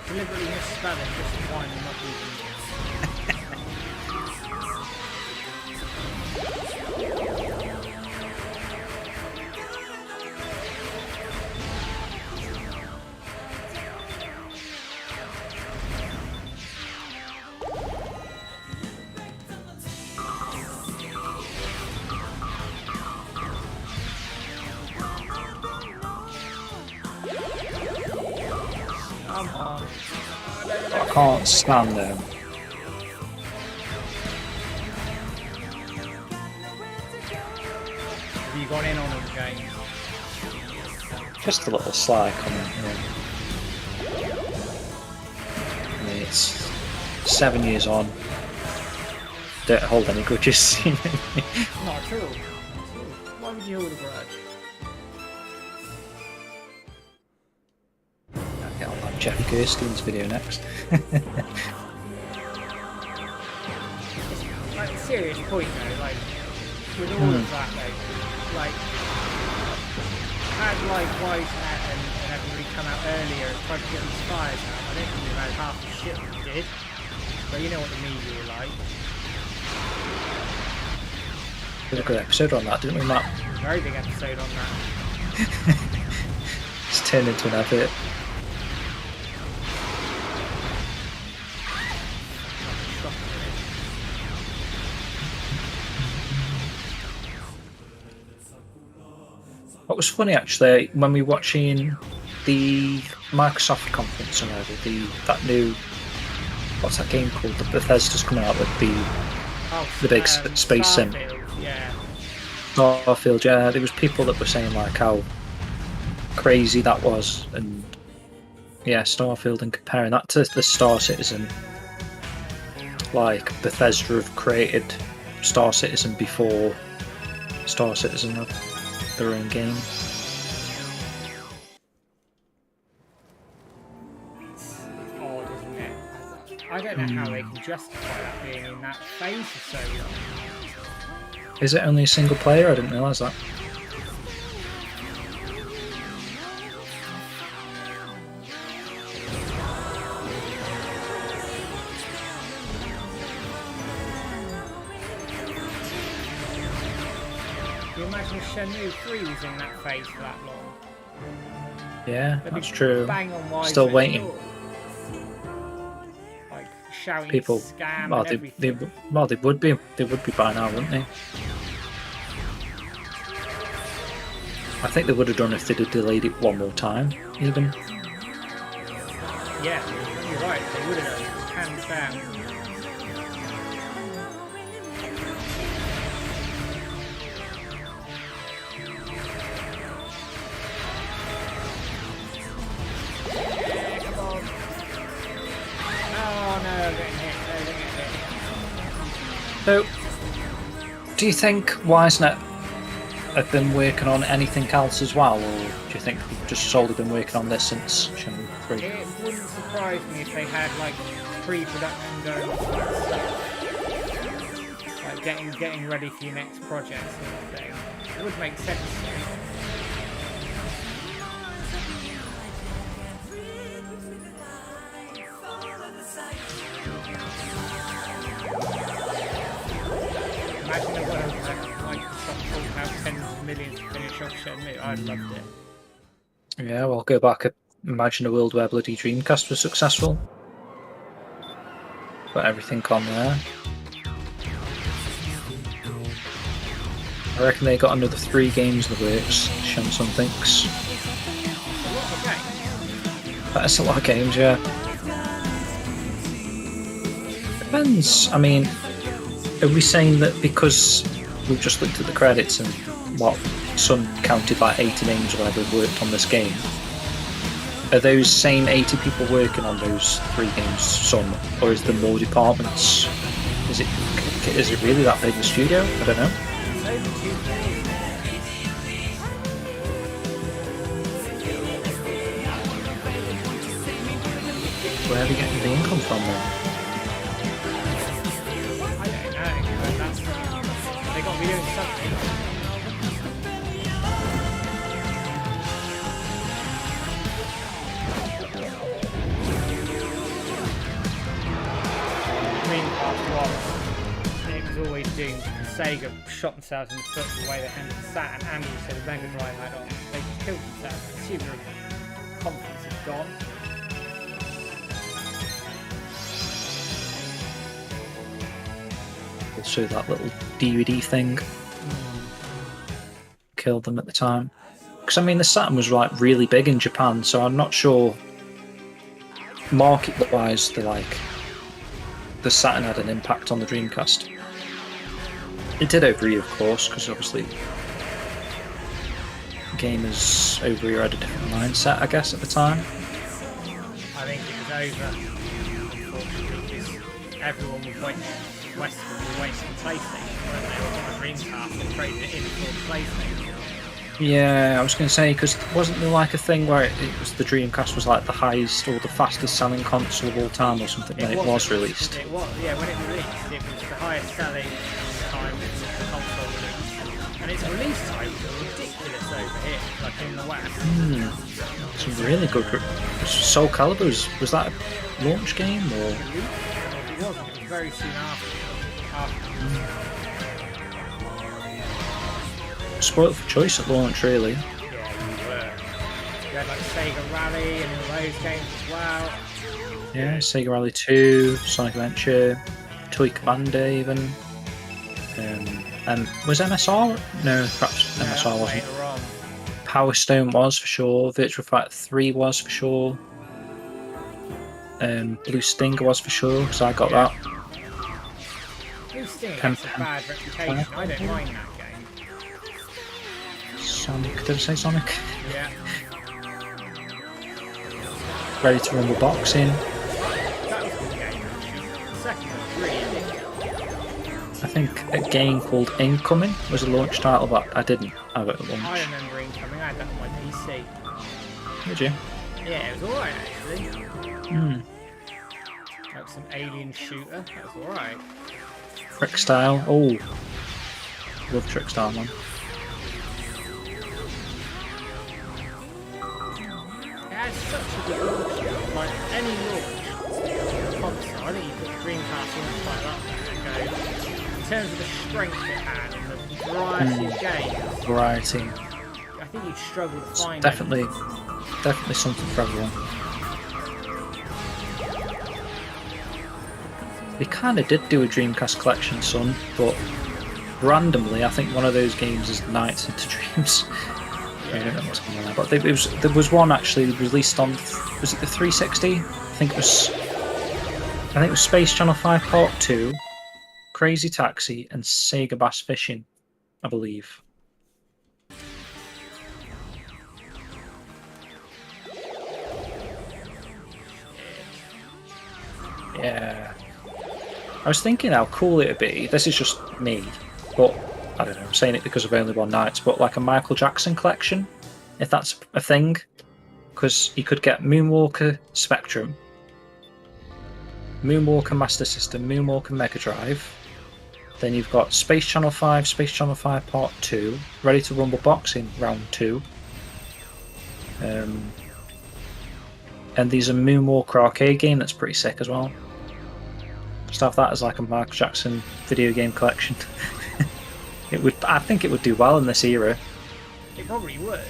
Deliberately misspelling just to find them not using
I can't stand them.
Have you gone in on all the games?
Just a little sly comment, I mean, it's 7 years on. Don't hold any grudges.
Not at all. Why would you hold a grudge?
I'll get on that Jeff Gerstein's video next.
Like a serious point though, like with all of that though, like had like Wisenet and everybody come out earlier and tried to get these fires out, I don't think we've had half the shit we did. But you know what the media were like.
We did a good episode on that, didn't we, Matt?
Very big episode on that.
It's turned into an advert. What was funny actually, when we were watching the Microsoft conference or whatever, that new, what's that game called? The Bethesda's coming out with the big space sim.
Yeah.
Starfield, yeah. There was people that were saying like how crazy that was, and yeah, Starfield, and comparing that to the Star Citizen. Like Bethesda have created Star Citizen before Star Citizen had their own game.
It's odd, isn't it? I don't know how they can justify that being in that phase for so long.
Is it only a single player? I didn't realise that.
Can you imagine if Shenmue 3 was in that phase for that long?
Yeah,
They'd
that's
be
true.
bang on wise
Still
next
waiting.
door. Like shouting
People,
scam
well,
and everything.
they would be by now, wouldn't they? I think they would have done if they'd have delayed it one more time, even.
Yeah, you're right, they would have done, hands down. Yeah, come on. Oh no, I'm getting hit, I'm getting hit.
So, do you think Wisenet have been working on anything else as well, or do you think they've just solely been working on this since Shenmue 3?
It wouldn't surprise me if they had like pre-production going on for that stuff. Like getting ready for your next project sort of thing. It would make sense to me. Imagine a world where Microsoft pulled out tens of millions to finish off Shenmue. I'd loved it.
Yeah, well, go back. Imagine a world where bloody Dreamcast was successful. Got everything on there. I reckon they got another 3 games in the works. Shenmue thinks. That's a lot of games, yeah. Depends. I mean, are we saying that because we've just looked at the credits and what Sun counted like 80 names or whatever worked on this game? Are those same 80 people working on those 3 games Sun, or is there more departments? Is it really that big a studio? I don't know. Where are they getting the income from then?
I don't know, but they got to be doing something. I mean, after all, it was always doomed. Sega shot themselves in the foot with the way they handled Saturn and also the Mega Drive add-on. They killed themselves. The consumer confidence is gone.
Also, that little DVD thing killed them at the time. Because I mean, the Saturn was like really big in Japan, so I'm not sure market-wise the Saturn had an impact on the Dreamcast. It did over here, of course, because obviously gamers over here had a different mindset, I guess, at the time.
I think it was over, unfortunately, because everyone was waiting. Western were waiting for PlayStation, weren't they? Or the Dreamcast and traded it in for PlayStation.
Yeah, I was going to say, because wasn't there like a thing where it was the Dreamcast was like the highest or the fastest selling console of all time or something when it was released?
It was, yeah, when it released, it was the highest selling time the console released. And its release time was ridiculous over here, like in the West.
Some really good. Soul Calibur, was that a launch game or?
It wasn't, it was very soon after.
Spoiled for choice at launch, really.
Yeah, you were. You had like Sega Rally and all those games as well.
Yeah, Sega Rally 2, Sonic Adventure, Toy Commander even. And was MSR? No, perhaps MSR wasn't. Power Stone was for sure. Virtua Fighter 3 was for sure. Blue Stinger was for sure, because I got that.
Blue Stinger has a bad reputation. I don't mind that game.
Sonic, did I say Sonic?
Yeah.
Ready to Rumble Boxing.
That was a good game. The second was really epic.
I think a game called Incoming was a launch title, but I didn't have it at launch.
I remember Incoming, I had that on my PC.
Did you?
Yeah, it was alright actually. Like some alien shooter, that was alright.
Trick Style, oh. Love Trick Style, man.
It has such a good launch, like any launch console. I think you put Dreamcast on like that and go, in terms of the strength it had and the variety of games.
Variety.
I think you'd struggle to find
definitely something for everyone. They kind of did do a Dreamcast collection, son, but randomly, I think one of those games is Nights into Dreams. I don't know what's going on there, but there was one actually released on, was it the 360? I think it was Space Channel 5 Part 2, Crazy Taxi, and Sega Bass Fishing, I believe. Yeah. I was thinking how cool it would be, this is just me, but I don't know, I'm saying it because I've only won Nights, but like a Michael Jackson collection, if that's a thing, because you could get Moonwalker Spectrum, Moonwalker Master System, Moonwalker Mega Drive, then you've got Space Channel 5, Space Channel 5 Part 2, Ready to Rumble Boxing Round 2, and there's a Moonwalker arcade game that's pretty sick as well. Just have that as like a Michael Jackson video game collection. I think it would do well in this era.
It probably would.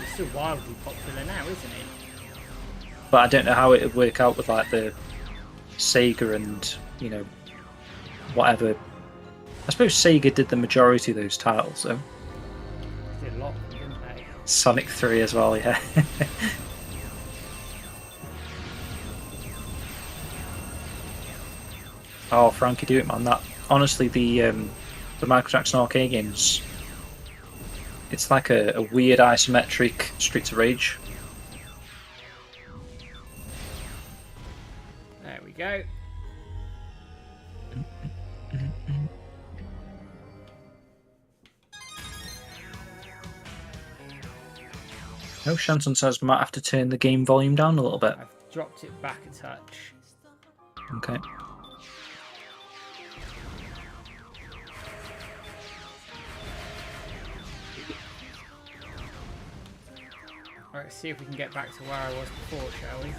It's still wildly popular now, isn't it?
But I don't know how it would work out with like the Sega and, whatever. I suppose Sega did the majority of those titles, though.
They did a lot of them, didn't they?
Sonic 3 as well, yeah. Oh, Frankie, do it, man. That honestly, the Michael Jackson arcade games, it's like a weird isometric Streets of Rage.
There we go.
No, Shanson says might have to turn the game volume down a little bit.
I've dropped it back a touch.
Okay.
Alright, let's see if we can get back to where I was before, shall we?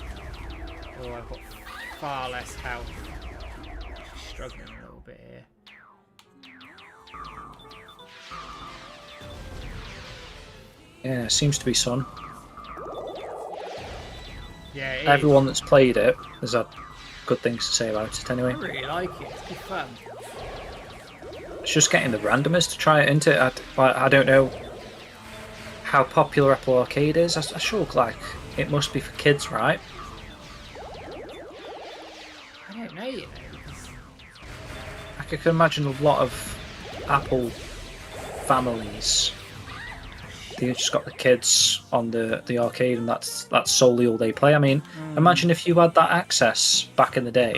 Oh, I've got far less health. Just struggling a little bit here.
Yeah, seems to be sun.
Yeah, it
Everyone that's played it has had good things to say about it anyway.
I really like it. It's good fun.
It's just getting the randomers to try it into it. I don't know how popular Apple Arcade is. I sure like it must be for kids, right?
I don't know, you know. Because...
I can imagine a lot of Apple families. They've just got the kids on the arcade, and that's solely all they play. I mean, imagine if you had that access back in the day.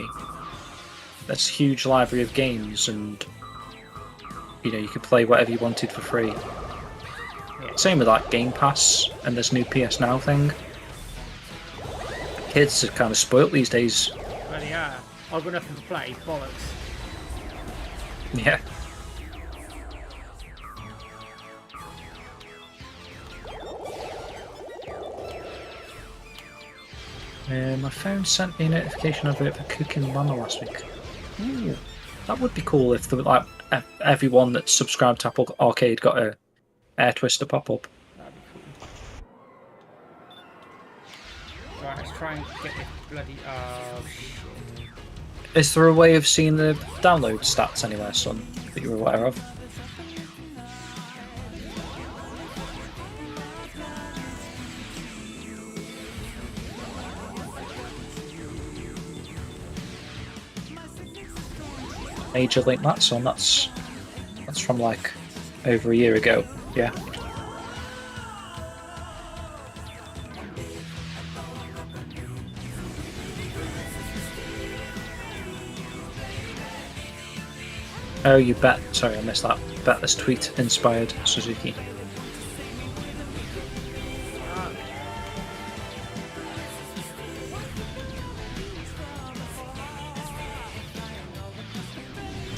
That's a huge library of games, and you could play whatever you wanted for free.
Yeah.
Same with like Game Pass and this new PS Now thing. Kids are kind of spoilt these days.
Well, yeah. I've got nothing to play. Bollocks.
Yeah. My phone sent me a notification of it for Cooking Mama last week. Ooh, that would be cool if everyone that's subscribed to Apple Arcade got a Air Twister pop-up.
That'd be cool. Right, let's try and get this bloody... Oh, shit.
Is there a way of seeing the download stats anywhere, son, that you're aware of? Major Link that, son. That's from like over a year ago. Yeah. Oh, you bet. Sorry, I missed that. Bet this tweet inspired Suzuki.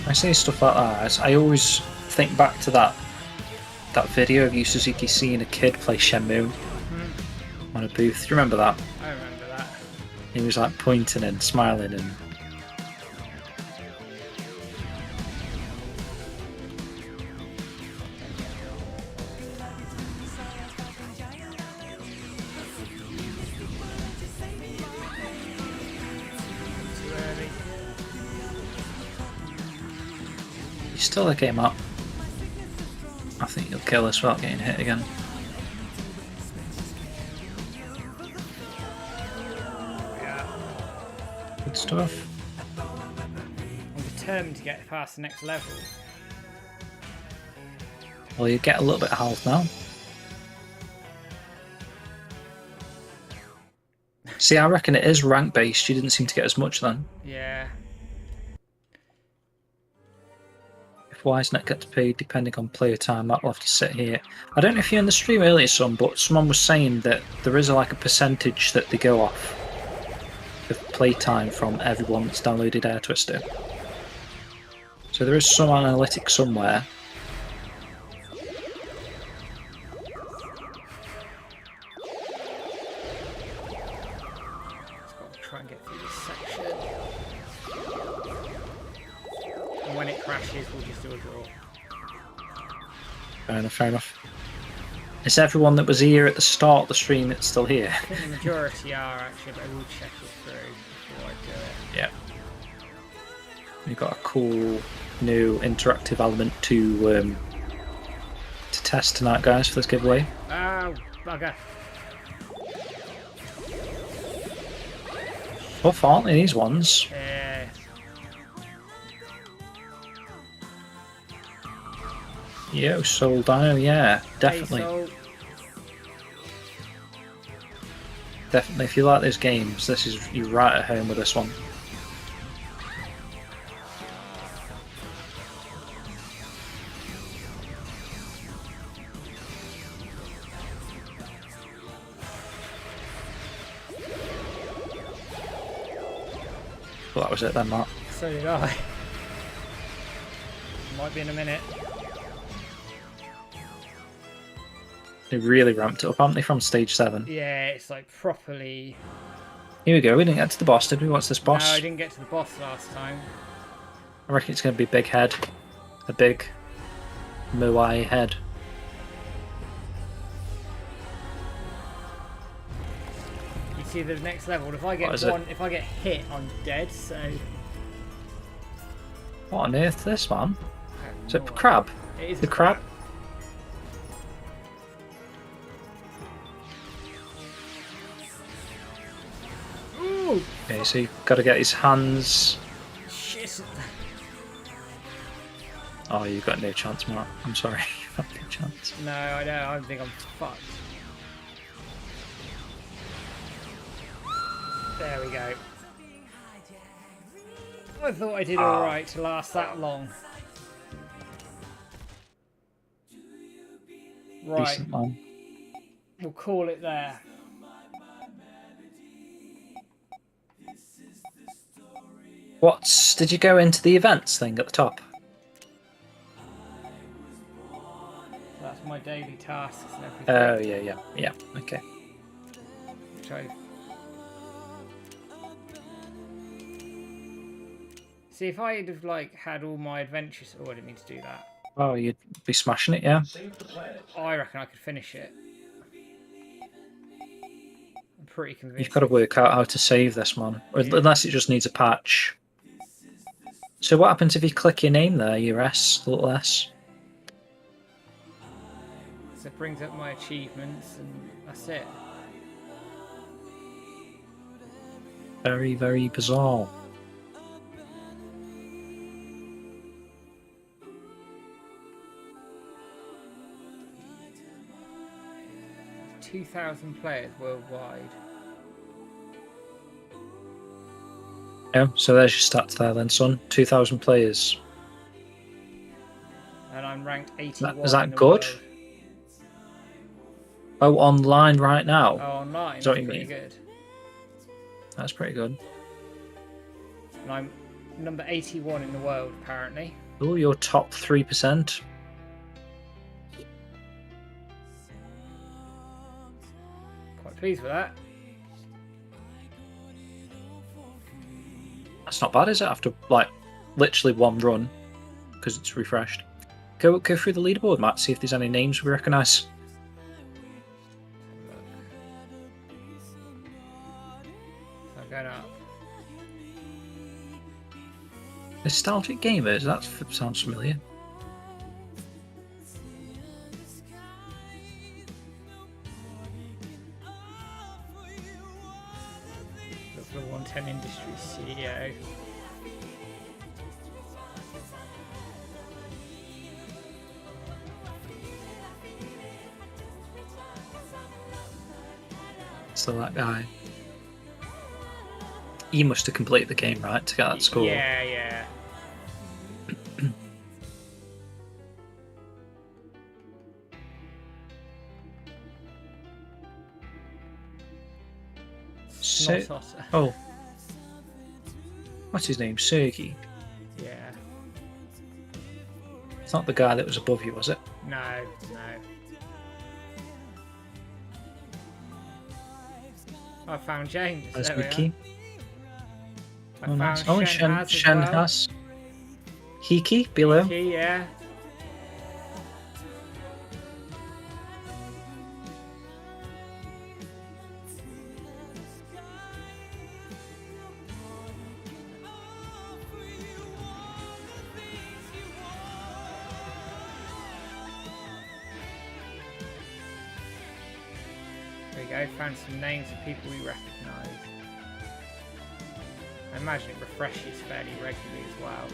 I say stuff like that, I always think back to that video of you, Suzuki, seeing a kid play Shenmue on a booth. Do you remember that?
I remember that.
He was like pointing and smiling and...
Too early.
He's still a game up. I think you'll kill us without getting hit again.
Yeah.
Good stuff.
I'm determined to get past the next level.
Well, you get a little bit of health now. See, I reckon it is rank based. You didn't seem to get as much then.
Yeah.
If Wisenet gets paid depending on player time, that'll have to sit here. I don't know if you're in the stream earlier, son, but someone was saying that there is like a percentage that they go off of playtime from everyone that's downloaded Air Twister. So there is some analytics somewhere.
Try and get through this section. And when it crashes, we'll just do a draw.
Fair enough, fair enough. Is everyone that was here at the start of the stream that's still here?
I think the majority are actually, but I will check it through before I do it.
Yeah. You've got a cool new interactive element to test tonight, guys, for this giveaway.
Oh, bugger.
Tough, aren't they, these ones?
Yeah.
Yo, Soul Dino, yeah, definitely.
Hey, Soul.
Definitely, if you like those games, you're right at home with this one. Well, that was it then, Matt.
So did I. Might be in a minute.
They really ramped it up, haven't they, from stage 7?
Yeah, it's like properly...
Here we go, we didn't get to the boss, did we? What's this boss?
No, I didn't get to the boss last time.
I reckon it's going to be Big Head. A big Moai head.
You see the next level. If I get if I get hit, I'm dead. So.
What on earth is this, man? Is it a crab?
It is
the crab.
Ooh.
Okay, so you've got to get his hands.
Shit.
Oh, you've got no chance, Mark. I'm sorry. You've got no chance.
No, I don't. I think I'm fucked. There we go. I thought I did alright to last that long. Right.
Decent, man.
We'll call it there.
Did you go into the events thing at the top?
That's my daily tasks and everything.
Oh, yeah, okay.
Which I... See, if I had like had all my adventures... Oh, I didn't mean to do that.
Oh, you'd be smashing it, yeah?
I reckon I could finish it. I'm pretty convinced.
You've got to work out how to save this, man. Or
Yeah.
unless it just needs a patch. So what happens if you click your name there, your S, little S?
So it brings up my achievements and that's it.
Very, very bizarre.
There's 2,000 players worldwide.
Yeah, so there's your stats there then, son. 2,000 players.
And I'm ranked 81.
Is that
in the
good?
world.
Oh, online right now?
Oh, online.
Is that what
That's
you
pretty
mean?
good.
That's pretty good.
And I'm number 81 in the world, apparently.
Oh, you're top 3%.
Quite pleased with that.
That's not bad, is it? After, like, literally one run, because it's refreshed. Go through the leaderboard, Matt, see if there's any names we recognise.
I'm going up.
Nostalgic Gamers, that sounds familiar.
Look for the 110 Industries CEO.
So that guy. He must have completed the game, right, to get that score?
Yeah, yeah. Snot otter.
Oh. What's his name? Sergey.
Yeah.
It's not the guy that was above you, was it?
No, no. I found James.
That's
There we are.
Wiki.
I
Oh,
found
nice. Oh,
Shen has as well.
has. Hiki, below.
Key, yeah. we go. Found some names of people we recognise. I imagine it refreshes fairly regularly as well.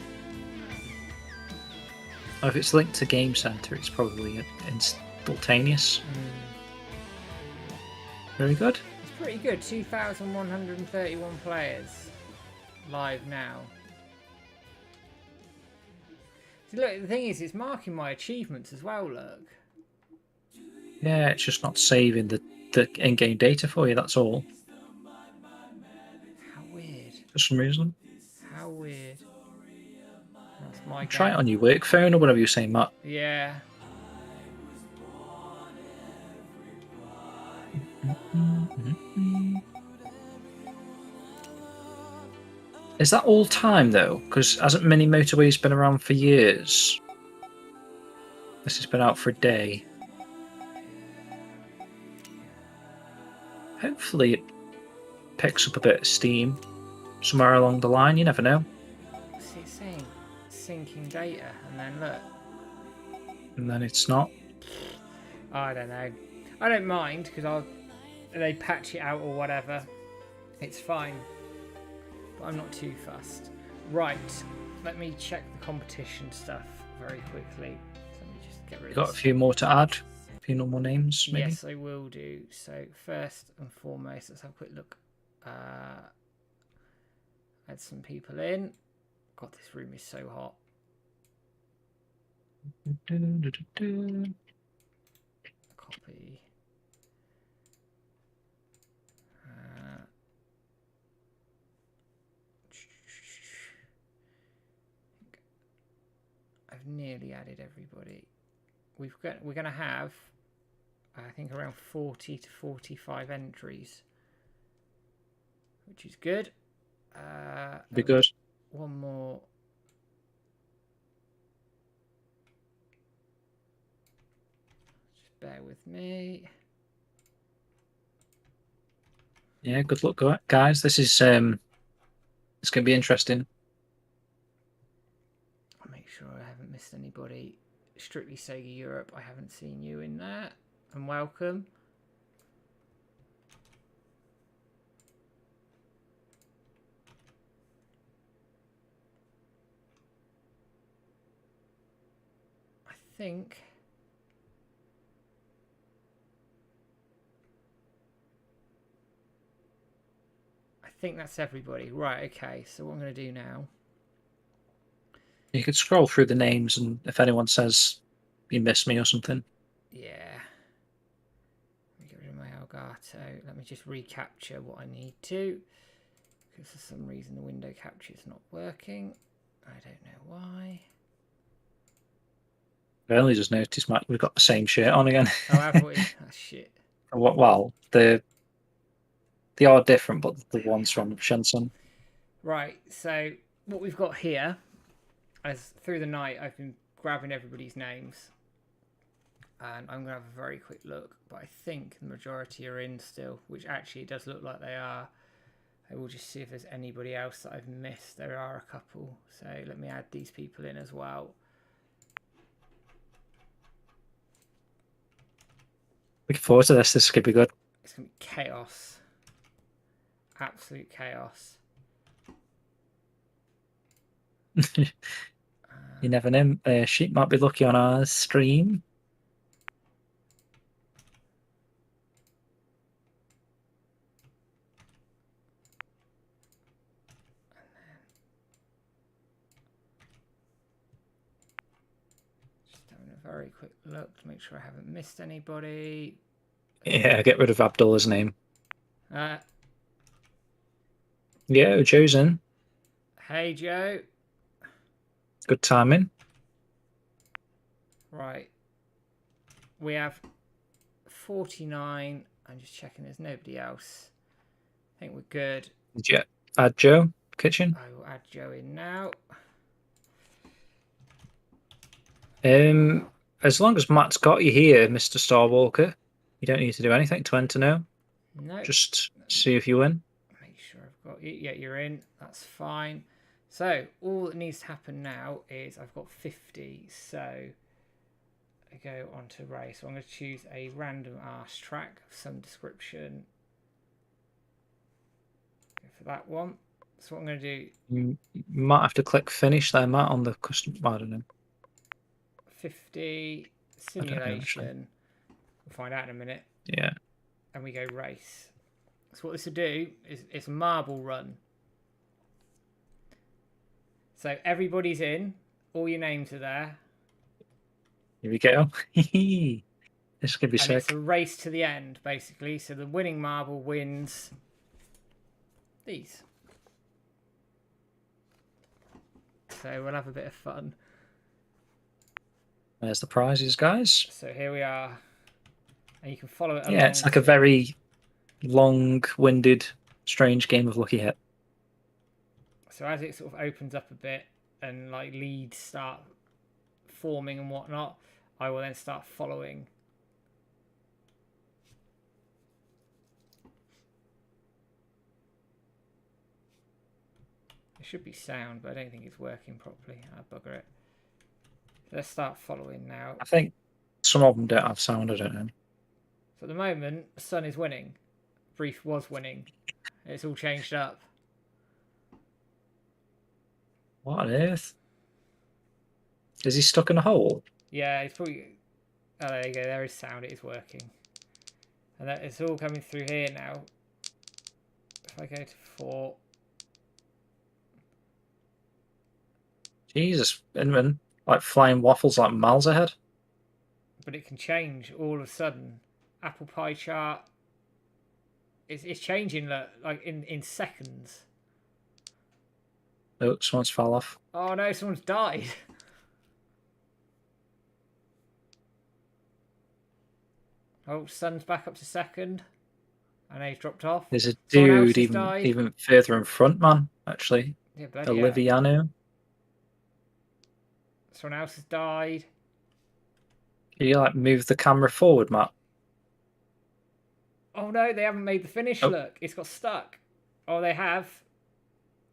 If it's linked to Game Center, it's probably instantaneous. Very good.
It's pretty good. 2,131 players live now. So look, the thing is, it's marking my achievements as well, look.
Yeah, it's just not saving the in-game data for you, that's all.
How weird.
For some reason.
How weird. That's my game.
Try it on your work phone or whatever you're saying, Matt.
Yeah.
Is that all time, though? Because hasn't Mini Motorways been around for years? This has been out for a day. Hopefully it picks up a bit of steam somewhere along the line, you never know.
See, it's saying syncing data, and then look.
And then it's not.
I don't know. I don't mind, because they patch it out or whatever. It's fine. But I'm not too fussed. Right, let me check the competition stuff very quickly. So let me just get rid of
Got a few more to add. A few normal names, maybe?
Yes, I will do. So first and foremost, let's have a quick look. Add some people in. God, this room is so hot. Copy. I've nearly added everybody. We're going to have, I think, around 40 to 45 entries, which is good.
Be good.
One more. Just bear with me.
Yeah, good luck, guys. This is it's going to be interesting.
I'll make sure I haven't missed anybody. Strictly Sega Europe, I haven't seen you in there. And welcome. I think that's everybody. Right, okay. So what I'm going to do now.
You could scroll through the names, and if anyone says you missed me or something.
Yeah. Let me get rid of my Elgato. Let me just recapture what I need to. Because for some reason the window capture is not working. I don't know why.
I only just noticed, Matt, we've got the same shirt on again.
Oh, have we? Oh, shit.
Well, they are different, but the ones from Shenzhen.
Right, so what we've got here, as through the night I've been grabbing everybody's names. And I'm going to have a very quick look. But I think the majority are in still, which actually does look like they are. I will just see if there's anybody else that I've missed. There are a couple. So let me add these people in as well.
Looking forward to this. This could be good.
It's going to be chaos. Absolute chaos.
You never know. Sheep might be lucky on our stream.
Just having a very quick look to make sure I haven't missed anybody.
Yeah, get rid of Abdullah's name.
Yeah,
Joe's in.
Hey, Joe.
Good timing.
Right. We have 49. I'm just checking there's nobody else. I think we're good.
Did you add Joe? Kitchen?
I will add Joe in now.
As long as Matt's got you here, Mr. Starwalker, you don't need to do anything to enter now.
No.
Just see if you win.
Make sure I've got you. Yeah, you're in. That's fine. So all that needs to happen now is I've got 50. So go on to race. So I'm going to choose a random arse track of some description. Go for that one. So what I'm going to do...
You might have to click finish there, Matt, on the custom... I don't know.
50 simulation. We'll find out in a minute.
Yeah.
And we go race. So what this will do is it's a marble run. So everybody's in. All your names are there.
Here we go. This could be
and
sick.
It's a race to the end, basically. So the winning marble wins these. So we'll have a bit of fun.
There's the prizes, guys.
So here we are. And you can follow it along.
Yeah, it's like a very long-winded, strange game of Lucky Hit.
So as it sort of opens up a bit and like leads start forming and whatnot, I will then start following. There should be sound, but I don't think it's working properly. I'll bugger it. Let's start following now.
I think some of them don't have sound, I don't know.
So at the moment, the Sun is winning. Brief was winning. It's all changed up.
What on earth? Is he stuck in a hole?
Yeah, he's probably... Oh, there you go. There is sound. It is working. And that it's all coming through here now. If I go to 4...
Jesus, Inman, like flying waffles like miles ahead.
But it can change all of a sudden. Apple pie chart. It's changing like in seconds.
Oh, someone's fell off.
Oh no, someone's died. Oh, Sun's back up to second. I know he's dropped off.
There's a
Someone else
dude
has
even further in front, man, actually.
Yeah, bloody hell.
Oliviano.
Someone else has died.
Can you like move the camera forward, Matt?
Oh no, they haven't made the finish.
Oh.
Look, it's got stuck. Oh, they have.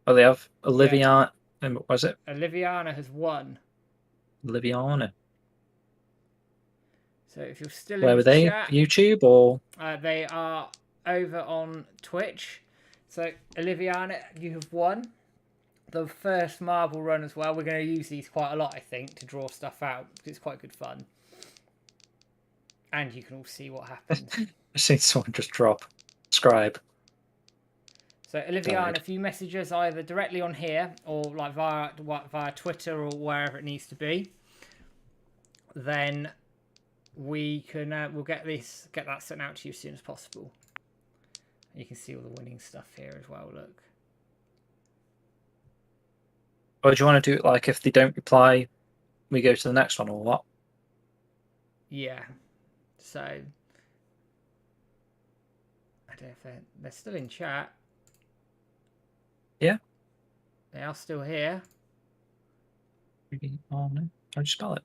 Oh, they have Oliviano. Yeah. What was it?
Oliviana has won.
Oliviano.
So if you're still
Where
in
were
the
they?
chat,
YouTube or?
they are over on Twitch. So Oliviana, you have won the first marble run as well. We're going to use these quite a lot, I think, to draw stuff out because it's quite good fun. And you can all see what happens.
I've seen someone just drop. Scribe.
So Oliviana, if you message us either directly on here or like via Twitter or wherever it needs to be, then we can we'll get that sent out to you as soon as possible. You can see all the winning stuff here as well. Look.
Or do you want to do it like if they don't reply, we go to the next one or what?
Yeah. So I don't know if they're still in chat.
Yeah.
They are still here.
Oh no. How'd you spell it?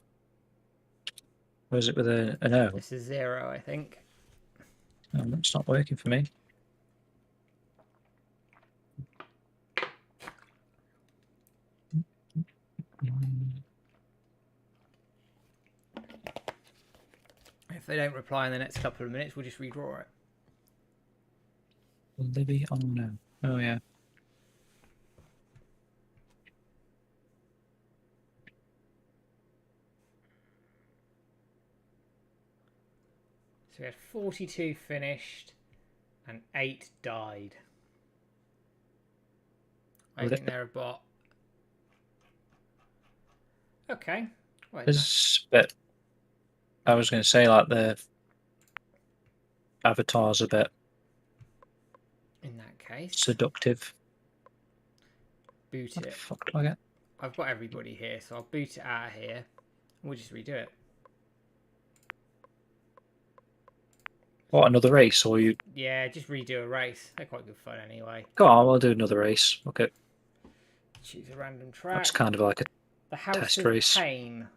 Or is it with an O?
This is 0, I think.
No, it's not working for me.
If they don't reply in the next couple of minutes, we'll just redraw it.
Libby, oh no. Oh yeah.
So we had 42 finished and 8 died. I think they're a bot. Okay.
There's a bit. I was going to say like the avatar's a bit.
In that case.
Seductive.
Boot
What
it.
the fuck do I get?
I've got everybody here, so I'll boot it out of here. And we'll just redo it.
What, another race or you?
Yeah, just redo a race. They're quite good fun anyway.
Go on, we'll do another race. Okay.
Choose a random track.
That's kind of like a
The House
test
of
race.
Pain.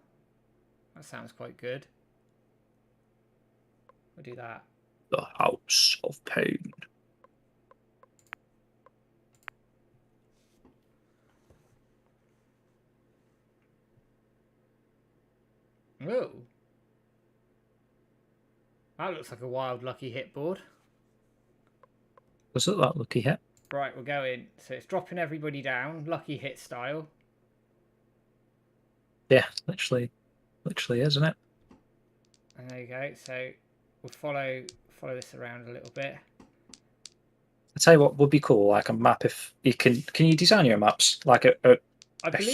That sounds quite good. We'll do that.
The House of Pain.
Oh. That looks like a wild lucky hit board.
Was it that lucky hit?
Right, we're going. So it's dropping everybody down, lucky hit style.
Yeah, literally, isn't it?
And there you go. So we'll follow this around a little bit.
I tell you what would be cool, like a map. If you can you design your maps like a
believe,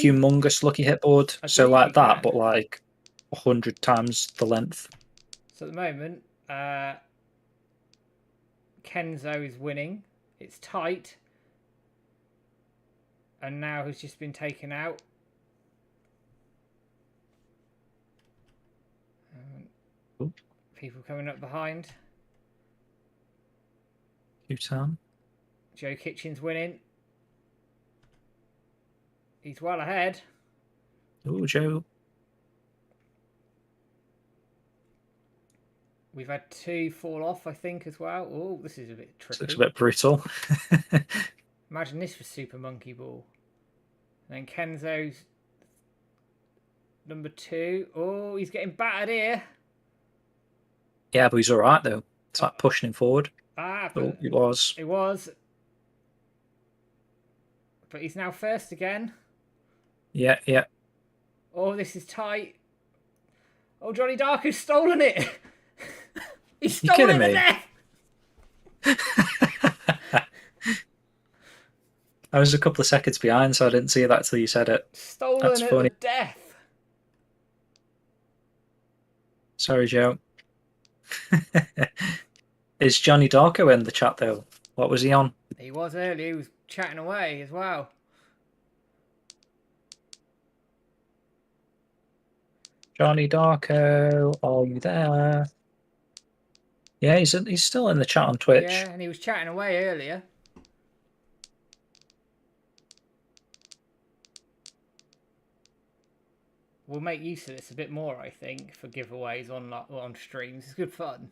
humongous lucky hit board?
I
So
believe
like
you
that,
can.
but like 100 times the length.
So at the moment, Kenzo is winning. It's tight. And now has just been taken out. People coming up behind.
Q-Town.
Joe Kitchen's winning. He's well ahead.
Oh, Joe.
We've had 2 fall off, I think, as well. Oh, this is a bit tricky.
Looks a bit brutal.
Imagine this for Super Monkey Ball. And then Kenzo's number 2. Oh, he's getting battered here.
Yeah, but he's all right though. It's like pushing him forward.
But
it was.
It was. But he's now first again.
Yeah.
Oh, this is tight. Oh, Johnny Darko's stolen it. He's stolen the death.
I was a couple of seconds behind, so I didn't see that till you said it.
Stolen That's funny. The death.
Sorry, Joe. Is Johnny Darko in the chat though? What was he on?
He was earlier. He was chatting away as well.
Johnny Darko, are you there? Yeah, he's still in the chat on Twitch.
Yeah, and he was chatting away earlier. We'll make use of this a bit more, I think, for giveaways on streams. It's good fun.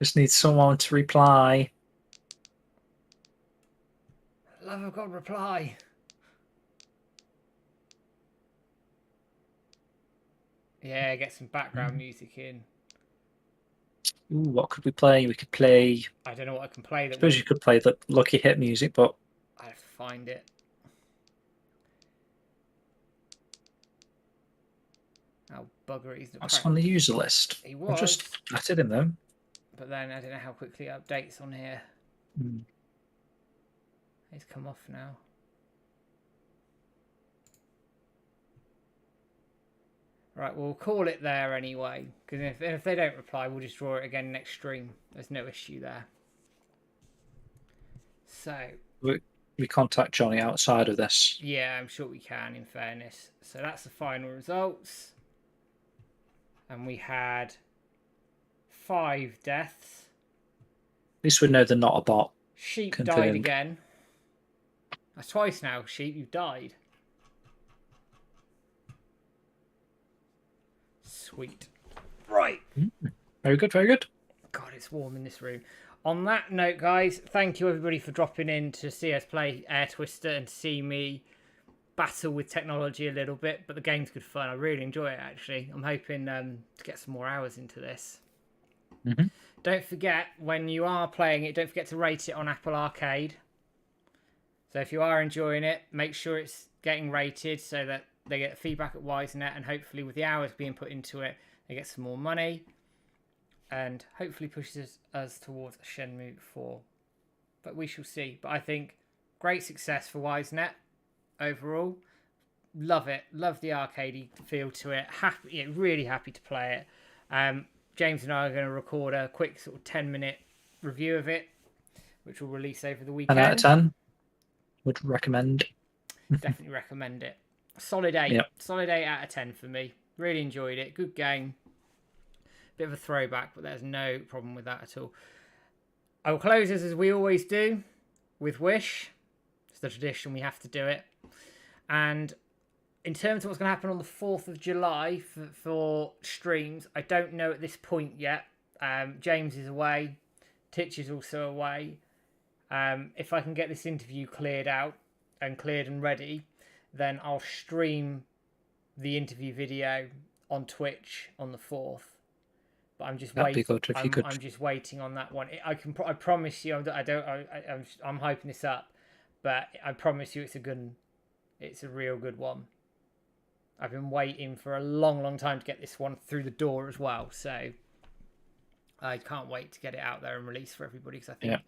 Just need someone to reply.
Love of God, reply. Yeah, get some background music in.
Ooh, what could we play? We could play...
I don't know what I can play.
I suppose you could play the lucky hit music, but...
I have to find it. Oh, bugger, he's not...
That's on the user list.
He was.
I just added him, though.
But then I don't know how quickly it updates on here. He's come off now. Right, we'll call it there anyway. Because if they don't reply, we'll just draw it again next stream. There's no issue there. So...
We contact Johnny outside of this.
Yeah, I'm sure we can, in fairness. So that's the final results. And we had 5 deaths.
At least we know they're not a bot.
Sheep died again. That's twice now, Sheep, you've died. Sweet. Right.
Very good, very good.
God, it's warm in this room. On that note, guys, thank you everybody for dropping in to see us play Air Twister and to see me battle with technology a little bit. But the game's good fun. I really enjoy it, actually. I'm hoping to get some more hours into this. Don't forget, when you are playing it, don't forget to rate it on Apple Arcade. So if you are enjoying it, make sure it's getting rated so that they get feedback at Wisenet, and hopefully with the hours being put into it, they get some more money. And hopefully pushes us towards a Shenmue 4. But we shall see. But I think great success for Wisenet overall. Love it. Love the arcadey feel to it. Happy, really happy to play it. James and I are going to record a quick sort of 10-minute review of it, which will release over the weekend.
10 out of 10. Would recommend.
Definitely recommend it. Solid 8.
Yep.
Solid 8 out of 10 for me. Really enjoyed it. Good game. Bit of a throwback, but there's no problem with that at all. I will close this as we always do with Wish. It's the tradition, we have to do it. And in terms of what's going to happen on the 4th of July for streams, I don't know at this point yet. James is away. Titch is also away. If I can get this interview cleared out and cleared and ready, then I'll stream the interview video on Twitch on the 4th. But I'm just
That'd be
waiting.
good if you could.
I'm just waiting on that one. I promise you. I'm hyping this up, but I promise you, it's a real good one. I've been waiting for a long time to get this one through the door as well. So I can't wait to get it out there and release for everybody, because I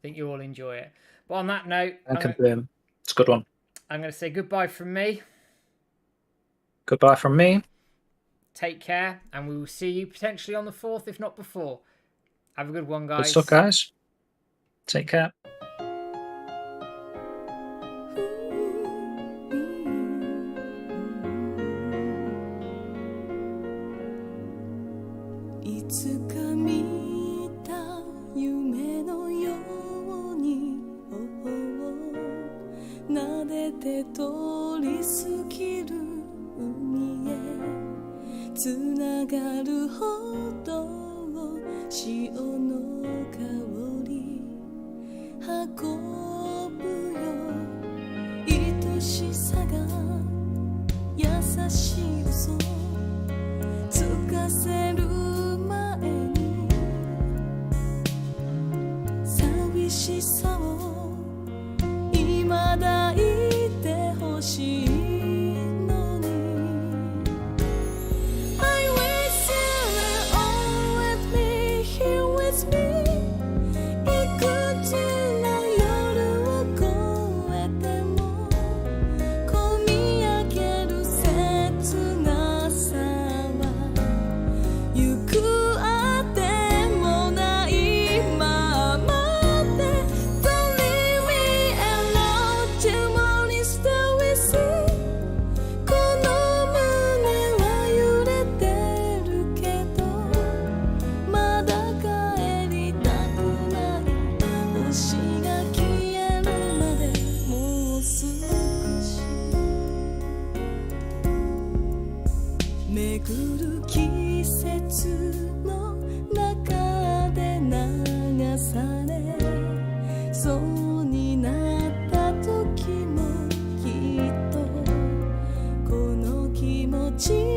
think you all enjoy it. But on that note,
it's a good one.
I'm going to say goodbye from me.
Goodbye from me.
Take care, and we will see you potentially on the 4th, if not before. Have a good one, guys.
Good stuff, guys. Take care.
Chi